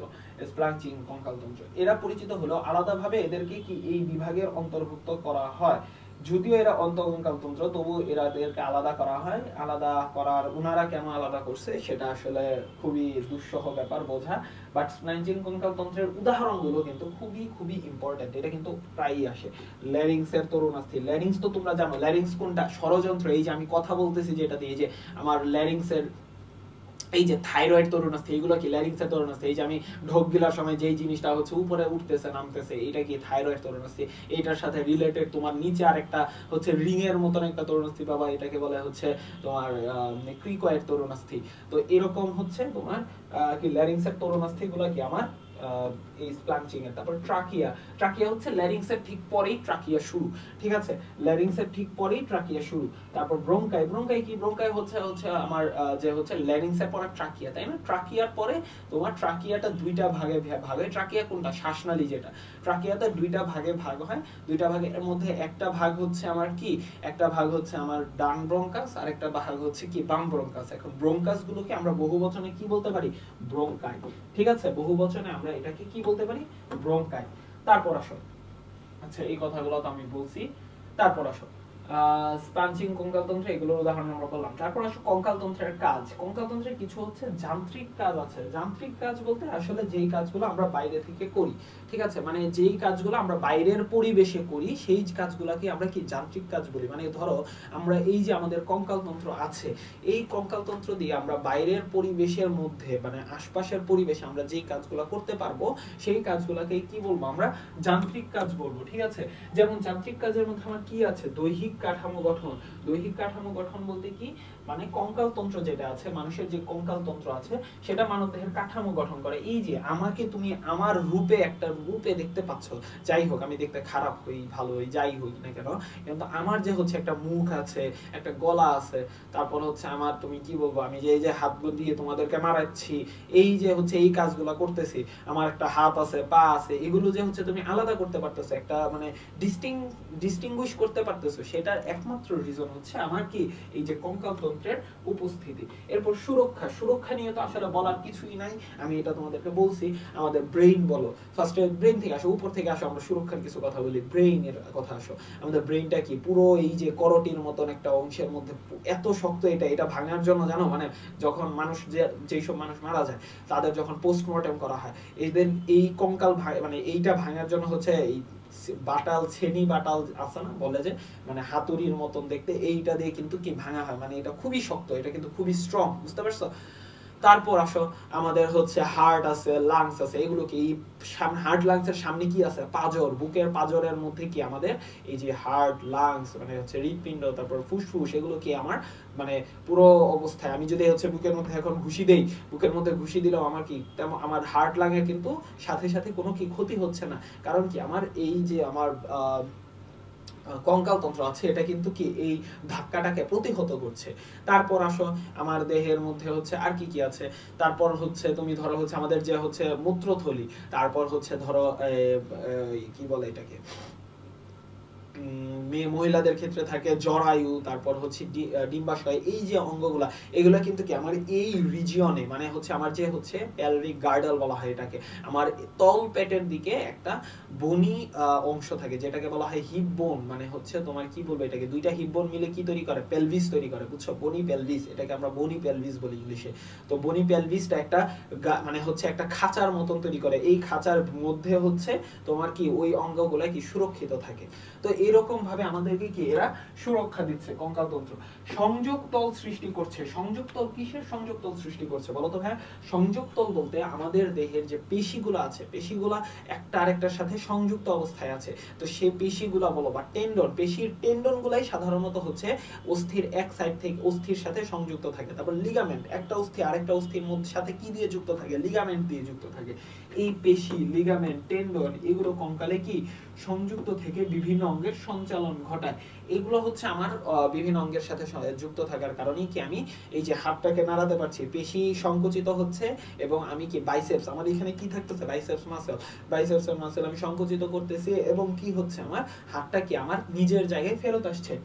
স্প্ল্যাঙ্কনিক কঙ্কালতন্ত্র। এরা পরিচিত হলো আলাদাভাবে এদেরকে কি এই বিভাগের অন্তর্ভুক্ত করা হয়। যদিও এরা অন্তঃকঙ্কালতন্ত্র, তবু এদেরকে আলাদা করা হয়। আলাদা করার ওনারা কেন আলাদা করছে সেটা আসলে খুবই দুঃসহ ব্যাপার বোঝা। বাট স্প্ল্যাঙ্কনিক কঙ্কালতন্ত্রের উদাহরণগুলো কিন্তু খুবই খুবই ইম্পর্টেন্ট, এটা কিন্তু প্রায়ই আসে। ল্যারিংসের তরুণাস্থি, ল্যারিংস তো তোমরা জানো, ল্যারিংস কোনটা, ষড়যন্ত্র। এই যে আমি কথা বলতেছি যেটা দিয়ে, যে আমার ল্যারিংসের এই যে থাইরয়েড তরুণাস্থি, এইগুলো কি ল্যারিংসের তরুণাস্থি। এই যে আমি ঢোক গিলার সময় যেই জিনিসটা হচ্ছে উপরে উঠতেছে নামতেছে, এটা কি থাইরয়েড তরুণাস্থি। এইটার সাথে রিলেটেড তোমার নিচে আরেকটা হচ্ছে রিং এর মতন একটা তরুণাস্থি পাবা, এটাকে বলে হচ্ছে তোমার ক্রিকয়েড তরুণাস্থি। তো এরকম হচ্ছে তোমার কি ল্যারিংসের তরুণাস্থি গুলো কি আমার এই স্প্লাঞ্চিং এর। তারপর ট্রাকিয়া, ট্রাকিয়া হচ্ছে ল্যারিংসের ঠিক পরেই ট্রাকিয়া শুরু, ঠিক আছে, ল্যারিংসের ঠিক পরেই ট্রাকিয়া শুরু। তারপর ব্রঙ্কাই, ব্রঙ্কাই কি, ব্রঙ্কাই হচ্ছে আমার যে হচ্ছে ল্যারিংসের পরে ট্রাকিয়া, তাই না, ট্রাকিয়ার পরে তোমার ট্রাকিয়াটা দুইটা ভাগে ভাগ হয়। ট্রাকিয়া কোনটা, শ্বাসনালী যেটা, ট্রাকিয়াতে দুইটা ভাগে ভাগ হয়, দুইটা ভাগের মধ্যে একটা ভাগ হচ্ছে আমার কি, একটা ভাগ হচ্ছে আমার ডান ব্রঙ্কাস আর একটা ভাগ হচ্ছে কি বাম ব্রঙ্কাস। এখন ব্রঙ্কাস গুলোকে আমরা বহুবচনে কি বলতে পারি, ব্রঙ্কাই, ঠিক আছে, বহুবচনে আমরা এটাকে কি বলতে পারি, ব্রঙ্কাই। তারপর আসো, আচ্ছা এই কথাগুলো তো আমি বলছি। তারপর আসো স্পাঞ্চিং, কঙ্কালতন্ত্র, এগুলোর উদাহরণ আমরা বললাম। তারপর আসো কঙ্কালতন্ত্রের কাজ। কঙ্কালতন্ত্রের কিছু হচ্ছে যান্ত্রিক কাজ আছে। যান্ত্রিক কাজ বলতে আসলে যেই কাজগুলো আমরা বাইরে থেকে করি, ঠিক আছে, মানে যেই কাজগুলো আমরা বাইরের পরিবেশে করি সেই কাজগুলোকে আমরা কি যান্ত্রিক কাজ বলি। মানে ধরো আমরা এই যে আমাদের কঙ্কালতন্ত্র আছে, এই কঙ্কালতন্ত্র দিয়ে আমরা বাইরের পরিবেশের মধ্যে মানে আশপাশের পরিবেশে আমরা যেই কাজগুলো করতে পারবো সেই কাজগুলোকে কি বলবো আমরা, যান্ত্রিক কাজ বলবো, ঠিক আছে। যেমন যান্ত্রিক কাজের মধ্যে আমার কি আছে, দৈহিক কাঠামো গঠন। দৈহিক কাঠামো গঠন বলতে কি, মানে কঙ্কালতন্ত্র যেটা আছে, মানুষের যে কঙ্কালতন্ত্র আছে সেটা মানবদেহের কাঠামো গঠন করে। এই যে আমাকে তুমি আমার রূপে, একটা রূপে দেখতে পাচ্ছ, যাই হোক আমি দেখতে খারাপ হই ভালো হই যাই হই না কেন, কিন্তু আমার যে হচ্ছে একটা মুখ আছে, একটা গলা আছে, তারপর হচ্ছে আমার তুমি কি বলবো, আমি যে এই যে হাতগুলো দিয়ে তোমাদেরকে মারাচ্ছি, এই যে হচ্ছে এই কাজগুলো করতেছি, আমার একটা হাত আছে পা আছে, এগুলো যে হচ্ছে তুমি আলাদা করতে পারতেছো, একটা মানে ডিস্টিংগুইশ করতে পারতেছো, সেটার একমাত্র রিজন হচ্ছে আমার কি, এই যে কঙ্কালতন্ত্রের উপস্থিতি। এরপর সুরক্ষা, সুরক্ষা নিয়ে তো আসলে বলার কিছুই নাই, আমি এটা তোমাদেরকে বলছি। আমাদের ব্রেইন বলো, ফার্স্টে ব্রেইন থেকে আসো, উপর থেকে আসো, আমরা সুরক্ষার কিছু কথা বলি, ব্রেইনের কথা আসো। আমাদের ব্রেইনটা কি পুরো এই যে করটির মতন একটা অংশের মধ্যে এত শক্ত, এটা ভাঙার জন্য জানো, মানে যখন মানুষ যেই সব মানুষ মারা যায় তাদের যখন পোস্টমর্টেম করা হয়, এদের এই কঙ্কাল মানে এইটা ভাঙার জন্য হচ্ছে এই বাটাল, ছেনি বাটাল আছে না, বলে যে মানে হাতুড়ির মতন দেখতে, এইটা দিয়ে কিন্তু কি ভাঙা হয়, মানে এটা খুবই শক্ত, এটা কিন্তু খুবই স্ট্রং, বুঝতে পারছো। তারপর আসো আমাদের হচ্ছে হার্ট আছে, লাংস আছে, এগুলো কি হার্ট লাংসের সামনে কি আছে, পাঁজর, বুকের পাঁজরের মধ্যে কি আমাদের এই যে হার্ট লাংস মানে হচ্ছে হৃৎপিণ্ড, তারপর ফুসফুস, এগুলো কি আমার মানে পুরো অবস্থায়, আমি যদি হচ্ছে বুকের মধ্যে এখন ঘুষি দেই, বুকের মধ্যে ঘুষি দিলেও আমার কি তেমন আমার হার্ট লাঙে কিন্তু সাথে সাথে কোনো কি ক্ষতি হচ্ছে না, কারণ কি আমার এই যে আমার কঙ্কালতন্ত্র আছে এটা কিন্তু কি এই ধাক্কাটাকে প্রতিহত করছে। তারপর আসো আমার দেহের মধ্যে হচ্ছে আর কি কি আছে, তারপর হচ্ছে তুমি ধরো হচ্ছে আমাদের যে হচ্ছে মূত্রথলি, তারপর হচ্ছে ধরো কি বলে এটাকে, মেয়ে মহিলাদের ক্ষেত্রে থাকে জরায়ু, তারপর হচ্ছে ডিম্বাশয়, এই যে অঙ্গগুলা এগুলা কিন্তু কি আমার এই রিজিয়নে, মানে হচ্ছে আমার যে হচ্ছে প্যালভিক গার্ডল বলা হয় এটাকে, আমার তল পেটের দিকে একটা বনি অংশ থাকে যেটাকে বলা হয় হিপ বোন, মানে হচ্ছে তোমার কি বলবো এটাকে, দুইটা হিপ বোন মিলে কি তৈরি করে, পেলভিস তৈরি করে, বুঝছো, বনি পেলভিস, এটাকে আমরা বনি পেলভিস বলি ইংলিশে। তো বনি পেলভিসটা একটা মানে হচ্ছে একটা খাঁচার মতন তৈরি করে, এই খাঁচার মধ্যে হচ্ছে তোমার কি ওই অঙ্গগুলা কি সুরক্ষিত থাকে। তো এরকম ভাবে আমাদেরকে কি এরা সুরক্ষা দিচ্ছে কঙ্কালতন্ত্র। সংযোগ তল সৃষ্টি করছে, সংযোগ তল কিসের সংযোগ তল সৃষ্টি করছে বলো তো ভাই, সংযোগ তল বলতে আমাদের দেহের যে পেশিগুলো আছে, পেশিগুলা একটা আরেকটার সাথে সংযুক্ত অবস্থায় আছে, তো সেই পেশিগুলা বলো বা টেন্ডন, পেশির টেন্ডন গুলাই সাধারণত হচ্ছে অস্থির এক সাইড থেকে অস্থির সাথে সংযুক্ত থাকে। তারপর লিগামেন্ট, একটা অস্থি আরেকটা অস্থির মধ্যে সাথে কি দিয়ে যুক্ত থাকে, লিগামেন্ট দিয়ে যুক্ত থাকে। এই পেশি, লিগামেন্ট, টেন্ডন এগুলো কঙ্কালে কি সংযুক্ত থেকে বিভিন্ন অঙ্গের সঞ্চালন ঘটায়। এগুলো হচ্ছে আমার বিভিন্ন অঙ্গের সাথে যুক্ত থাকার কারণেই কি আমি এই যে হাতটাকে নাড়াতে পারছি, পেশি সংকুচিত হচ্ছে এবং আমি কি বাইসেপস, আমার এখানে কি থাকতেছে, বাইসেপস মাসল, বাইসেপসের মাসল আমি সংকুচিত করতেছি এবং কি হচ্ছে আমার হাতটা কি আমার নিজের জায়গায় ফেরত আসছে।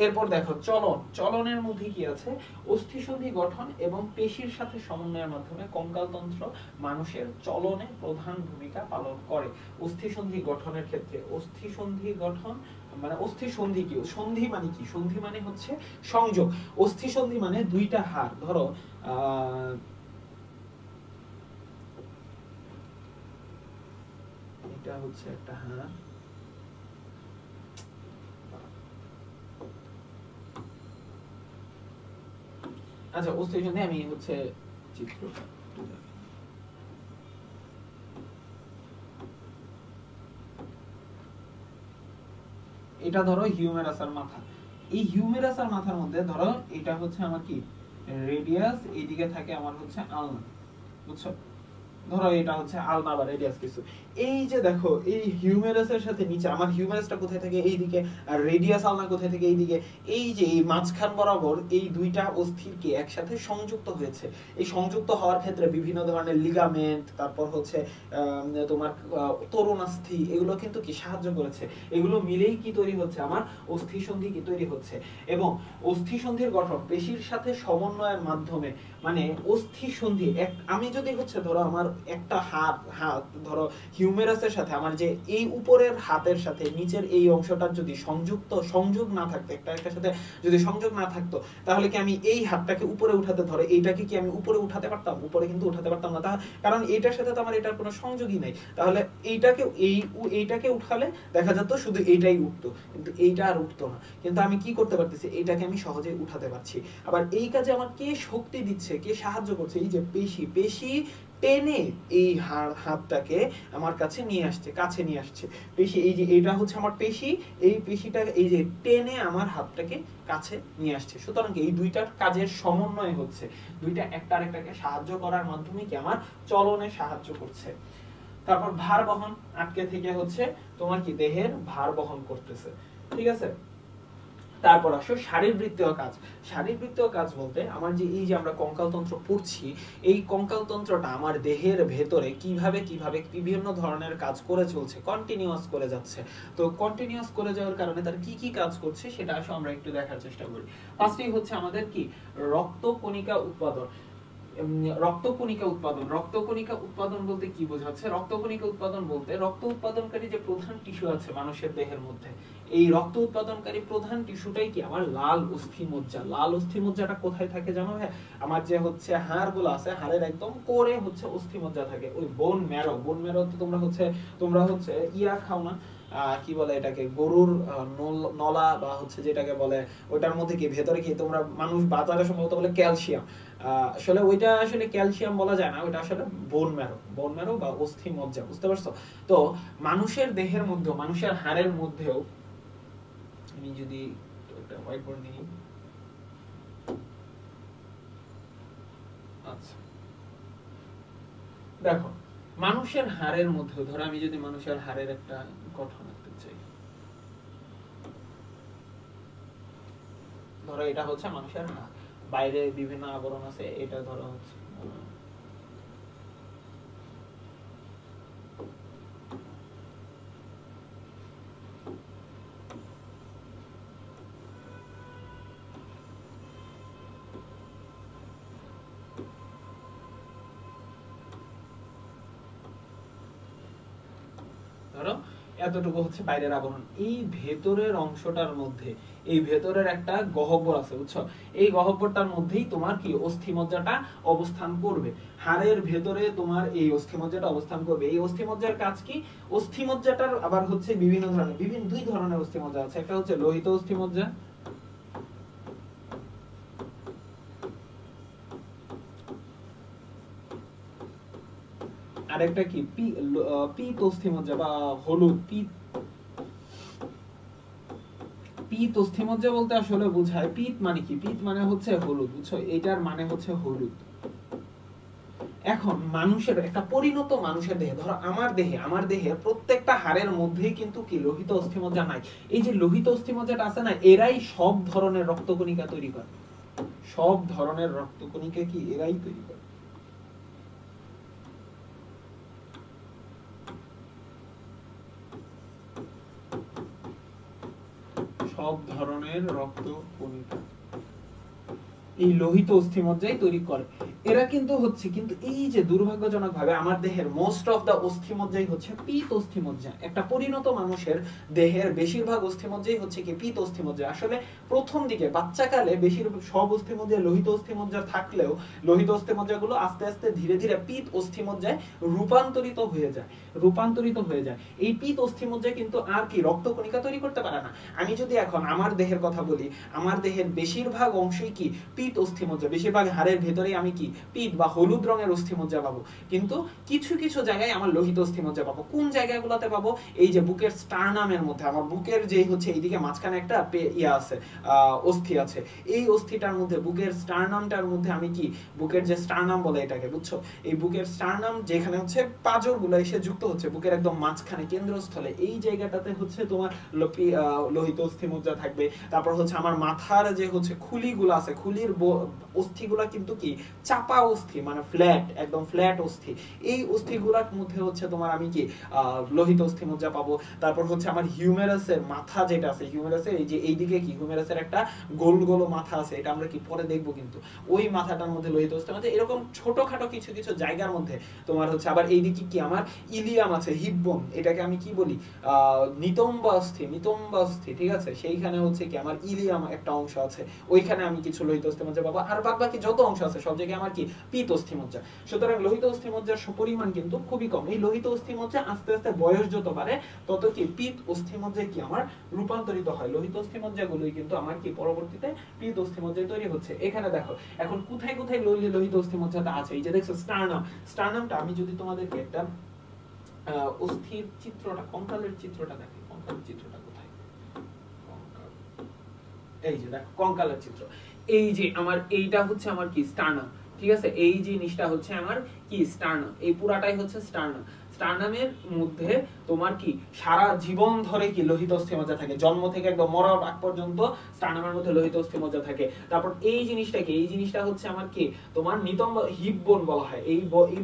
এরপর দেখো চলন, চলনের মধ্যে কি আছে, অস্থিসন্ধি গঠন এবং পেশির সাথে সমন্বয়ের মাধ্যমে কঙ্কালতন্ত্র মানুষের চলনে প্রধান ভূমিকা পালন করে। অস্থিসন্ধি গঠনের ক্ষেত্রে, অস্থিসন্ধি গঠন মানে অস্থিসন্ধি কি, সন্ধি মানে কি, সন্ধি মানে হচ্ছে সংযোগ, অস্থিসন্ধি মানে দুইটা হাড়, ধরো এটা হচ্ছে একটা হাড়, আচ্ছা অস্থিসন্ধি আমি হচ্ছে চিত্রটা, এটা ধরো হিউমেরাস আর মাথা, এই হিউমেরাস আর মাথার মধ্যে ধরো এটা হচ্ছে আমার কি রেডিয়াস, এইদিকে থাকে আমার হচ্ছে আলনা, বুঝছো, ধরো এটা হচ্ছে আলনা বা রেডিয়াস কিছু। এই যে দেখো এই হিউমেরাসের সাথে নিচে আমার হিউমেরাসটা কোথায় থাকে এইদিকে, আর রেডিয়াস আলনা কোথায় থাকে এইদিকে। এই যে এই মাঝখান বরাবর এই দুইটা অস্থিরকে একসাথে সংযুক্ত হয়েছে। এই সংযুক্ত হওয়ার ক্ষেত্রে বিভিন্ন ধরনের লিগামেন্ট, তারপর হচ্ছে তোমার তরুণাস্থি, এগুলো কিন্তু কি সাহায্য করেছে। এগুলো মিলেই কি তৈরি হচ্ছে, আমার অস্থি সন্ধি কি তৈরি হচ্ছে। এবং অস্থি সন্ধির গঠন পেশির সাথে সমন্বয়ের মাধ্যমে, মানে অস্থি সন্ধি আমি যদি হচ্ছে ধরো আমার একটা হাত ধরো হিউমেরাসের সাথে আমার যে এই উপরের হাতের সাথে নিচের এই অংশটার যদি সংযোগ না থাকতো, একটার সাথে যদি সংযোগ না থাকতো, তাহলে কি আমি এই হাতটাকে উপরে উঠাতে ধরে এইটাকে কি আমি উপরে উঠাতে পারতাম? উপরে কিন্তু উঠাতে পারতাম না, কারণ এইটার সাথে তো আমার এটার কোনো সংযোগই নাই। তাহলে এইটাকে উঠালে দেখা যেত শুধু এইটাই উঠতো, কিন্তু এইটা আর উঠতো না। কিন্তু আমি কি করতে পারতেছি, এইটাকে আমি সহজেই উঠাতে পারছি। আবার এই কাজে আমার কে শক্তি দিচ্ছে, কে সাহায্য করছে, এই যে পেশি টেনে এই হাতটাকে আমার কাছে নিয়ে আসছে পেশি। এই যে এটা হচ্ছে আমার পেশি, এই পেশিটা এই যে টেনে আমার হাতটাকে কাছে নিয়ে আসছে। সুতরাং এই দুইটার কাজের সমন্বয় হচ্ছে, দুইটা একটা আরেকটাকে সাহায্য করার মাধ্যমে কি আমার চলনে সাহায্য করছে। তারপর ভার বহন, আটকে থেকে হচ্ছে তোমার কি দেহের ভার বহন করতেছে, ঠিক আছে। তারপর আসো শারীরবৃত্তীয় কাজ। শারীরবৃত্তীয় কাজ বলতে আমার যে এই যে আমরা কঙ্কালতন্ত্র পড়ছি, এই কঙ্কালতন্ত্রটা আমার দেহের ভেতরে কিভাবে বিভিন্ন ধরনের কাজ করে চলছে, কন্টিনিউয়াস করে যাচ্ছে। তো কন্টিনিউয়াস করে যাওয়ার কারণে তার কি কাজ করছে সেটা আসলে আমরা একটু দেখার চেষ্টা করি। ফার্স্টেই হচ্ছে আমাদের কি রক্তকণিকা উৎপাদন। রক্তকণিকা উৎপাদন বলতে কি বোঝাচ্ছে? রক্তকণিকা উৎপাদন বলতে রক্ত উৎপাদনকারী যে প্রধান টিস্যু আছে মানুষের দেহের মধ্যে, এই রক্ত উৎপাদনকারী প্রধান টিস্যুটাই কি আমার লাল অস্থিমজ্জা। লাল অস্থিমজ্জাটা কোথায় থাকে জানো? হ্যাঁ, আমার যে হচ্ছে হাড়গুলো আছে, হাড়ের একদম কোরে হচ্ছে অস্থিমজ্জা থাকে। ওই বোন ম্যারো তো তোমরা হচ্ছে ইয়া খাও না, কি বলে এটাকে, গরুর নলা বা হচ্ছে যেটাকে বলে ওটার মধ্যে কি ভেতরে কি তোমরা মানুষ বাজারে সম্ভবত বলে ক্যালসিয়াম, আসলে ওইটা আসলে ক্যালসিয়াম বলা যায় না, ওইটা আসলে বোন ম্যারো বা অস্থি মজ্জা, বুঝতে পারছো? তো মানুষের দেহের মধ্যে, মানুষের হাড়ের মধ্যেও, আমি যদি একটা হোয়াইট বোর্ড নিই, আচ্ছা দেখো মানুষের হাড়ের মধ্যে, ধরো আমি যদি মানুষের হাড়ের একটা গঠন আঁকতে চাই, ধরো এটা হচ্ছে মানুষের হাড়, বাইরে বিভিন্ন আবরণ আছে, এটা ধরো হচ্ছে ধরো এতটুকু হচ্ছে বাইরের আবরণ। এই ভেতরের অংশটার মধ্যে, এই ভেতরের একটা গহ্বর আছে, বুঝছো? এই গহ্বরটার মধ্যেই তোমার কি অস্থিমজ্জাটা অবস্থান করবে। হাড়ের ভেতরে তোমার এই অস্থিমজ্জাটা অবস্থান করবে। এই অস্থিমজ্জার কাজ কি? অস্থিমজ্জাটার আবার হচ্ছে বিভিন্ন দুই ধরনের অস্থিমজ্জা আছে। একটা হচ্ছে লোহিত অস্থিমজ্জা, আরেকটা কি পীত অস্থিমজ্জা বা হলুদ পীত অস্থিমজ্জা বলতে আসলে বোঝায়, পীত মানে কি, পীত মানে হচ্ছে হলুদ, বুঝছো? এটার মানে হচ্ছে হলুদ। এখন মানুষের একটা পরিণত মানুষের দেহে, ধরো আমার দেহে প্রত্যেকটা হাড়ের মধ্যেই কিন্তু কি লোহিত অস্থিমজ্জা নাই। এই যে লোহিত অস্থিমজ্জাটা আছে না, এরাই সব ধরনের রক্তকণিকা তৈরি করে। সব ধরনের রক্তকণিকা কি এরাই তৈরি করে। সব ধরনের রক্তকণিকা এই লোহিত অস্থিমজ্জাই তৈরি করে। এরা কিন্তু হচ্ছে, কিন্তু এই যে দুর্ভাগ্যজনক ভাবে আমার দেহের মোস্ট অফ দা অস্থিমজ্জাই হচ্ছে পীত অস্থিমজ্জা। একটা পরিণত মানুষের দেহের বেশিরভাগ অস্থিমজ্জাই হচ্ছে কি পীত অস্থিমজ্জা। আসলে প্রথম দিকে বাচ্চাকালে সব অস্থিমজ্জা লোহিত অস্থিমজ্জা থাকলেও লোহিত অস্থিমজ্জাগুলো আস্তে আস্তে ধীরে ধীরে পীত অস্থিমজ্জায় রূপান্তরিত হয়ে যায়। এই পীত অস্থিমজ্জা কিন্তু আর কি রক্তকণিকা তৈরি করতে পারে না। আমি যদি এখন আমার দেহের কথা বলি, আমার দেহের বেশিরভাগ অংশই কি পীত অস্থিমজ্জা, বেশিরভাগ হাড়ের ভেতরেই আমি কি পিত বা হলুদ রঙের অস্থিমজ্জা পাবো, কিন্তু কিছু কিছু জায়গায় আমার লোহিত অস্থিমজ্জা পাবো। কোন জায়গাগুলোতে পাবো? এই যে বুকের স্টার্নামের মধ্যে, আমার বুকের যেই হচ্ছে এইদিকে মাঝখানে একটা ইয়া আছে, অস্থি আছে, এই অস্থিটার মধ্যে, বুকের স্টার্নামটার মধ্যে আমি কি, বুকের যে স্টার্নাম বলে এটাকে, বুঝছো, এই বুকের স্টার্নাম যেখানে হচ্ছে পাঁজরগুলো এসে যুক্ত হচ্ছে বুকের একদম মাঝখানে কেন্দ্রস্থলে, এই জায়গাটাতে হচ্ছে তোমার লোহিত অস্থিমজ্জা থাকবে। তারপর হচ্ছে আমার মাথার যে হচ্ছে খুলিগুলো আছে, খুলির অস্থিগুলা কিন্তু কি চাপা অস্থি, মানে ফ্ল্যাট, একদম ফ্ল্যাট অস্থি, এই অস্থিগুলার মধ্যে হচ্ছে তোমার আমি কি লোহিত অস্থিমজ্জা পাবো। তারপর হচ্ছে আমার হিউমেরাসের মাথা যেটা আছে, হিউমেরাসের এই যে এইদিকে কি হিউমেরাসের একটা গোল গোল মাথা আছে, এটা আমরা কি পরে দেখবো, কিন্তু ওই মাথাটার মধ্যে লোহিত অস্থিমজ্জা, এরকম ছোটখাটো কিছু কিছু জায়গার মধ্যে তোমার হচ্ছে। আবার এইদিকে কি আমার ইলিয়াম আছে, হিপবোন, এটাকে আমি কি বলি নিতম্ব অস্থি, নিতম্ব অস্থি, ঠিক আছে, সেইখানে হচ্ছে কি আমার ইলিয়াম একটা অংশ আছে, ওইখানে আমি কিছু লোহিত অস্থিমজ্জা পাবো। আর বাদ বাকি যত অংশ আছে সব জায়গায় আমার কি পিত অস্থিমজ্জা। সুতরাং লোহিত অস্থিমজ্জার পরিমাণ কিন্তু খুবই কম। এই লোহিত অস্থিমজ্জা আস্তে আস্তে বয়স যত বাড়ে তত কি পিত অস্থিমজ্জায় কি আমার রূপান্তরিত হয়। লোহিত অস্থিমজ্জাগুলোই কিন্তু আমার কি পরবর্তীতে পিত অস্থিমজ্জায় তৈরি হচ্ছে। এখানে দেখো এখন কোথায় কোথায় লোহিত অস্থিমজ্জাটা আছে, এই যে দেখছো স্টার্নাম, স্টার্নামটা আমি যদি তোমাদেরকে একটা অস্থির চিত্রটা, কঙ্কালের চিত্রটা দেখি, কঙ্কালের চিত্রটা কোথায়, এই যে দেখো কঙ্কালের চিত্র, এই যে আমার এইটা হচ্ছে আমার কি স্টার্নাম, ঠিক আছে, এই জিনিসটা হচ্ছে আমার কি স্টার্নাম, এই পুরাটাই হচ্ছে স্টার্নাম। স্টার্নামের মধ্যে তোমার কি সারা জীবন ধরে কি লোহিত অস্থিমজ্জা থাকে, জন্ম থেকে একদম মরার আগ পর্যন্ত স্টার্নামের মধ্যে লোহিত অস্থিমজ্জা থাকে। তারপর এই জিনিসটা কি, এই জিনিসটা হচ্ছে আমার কি তোমার নিতম্ব, হিপবোন বলা হয়, এই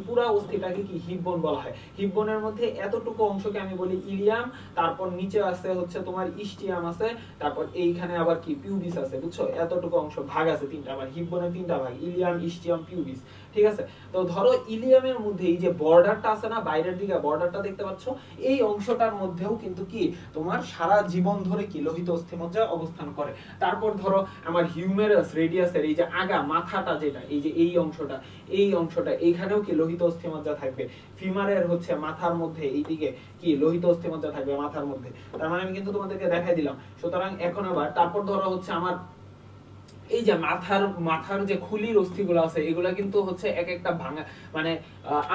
পুরা অস্থিটাকে কি হিপবোন বলা হয়। হিপবোনের মধ্যে এতটুকু অংশকে আমি বলি ইলিয়াম, তারপর নিচে আছে হচ্ছে তোমার ইস্টিয়াম আছে, তারপর এইখানে আবার কি পিউবিস আছে, বুঝছো, এতটুকু অংশ ভাগ আছে তিনটা, আবার হিপবোনের তিনটা ভাগ, ইলিয়াম, ইস্টিয়াম, পিউবিস, ঠিক আছে। তো ধরো ইলিয়ামের মধ্যে এই যে বর্ডারটা আছে না, বাইরের দিকে বর্ডারটা দেখতে পাচ্ছ, এই অংশটার মধ্যেও কিন্তু কি তোমার সারা জীবন ধরে কি লোহিত অস্থিমজ্জা অবস্থান করে। তারপর ধরো আমার হিউমেরাস রেডিয়াসের এই যে আগা মাথাটা যেটা, এই যে এই অংশটা, এই অংশটা এইখানেও কি লোহিত অস্থিমজ্জা থাকবে। ফিমারের হচ্ছে মাথার মধ্যে এইদিকে কি লোহিত অস্থিমজ্জা থাকবে মাথার মধ্যে। তার মানে আমি কিন্তু তোমাদেরকে দেখাই দিলাম। সুতরাং এখন আবার তারপর ধরো হচ্ছে আমার এই যে মাথার যে খুলির অস্থিগুলো আছে, এগুলা কিন্তু হচ্ছে এক একটা ভাঙা, মানে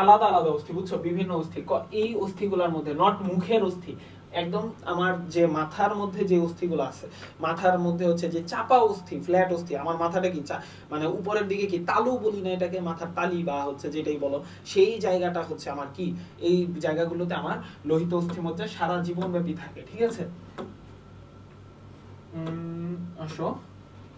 আলাদা আলাদা অস্থি, বুঝছো, বিভিন্ন অস্থি। এই অস্থিগুলোর মধ্যে নট মুখের অস্থি, একদম আমার যে মাথার মধ্যে যে অস্থিগুলো আছে, মাথার মধ্যে হচ্ছে যে চাপা অস্থি, ফ্ল্যাট অস্থি, আমার মাথাটা কি মানে উপরের দিকে কি তালু বলি না এটাকে, মাথার তালি বা হচ্ছে যেটাই বলো, সেই জায়গাটা হচ্ছে আমার কি, এই জায়গাগুলোতে আমার লোহিত অস্থিমজ্জা সারা জীবন ব্যাপী থাকে, ঠিক আছে। আসো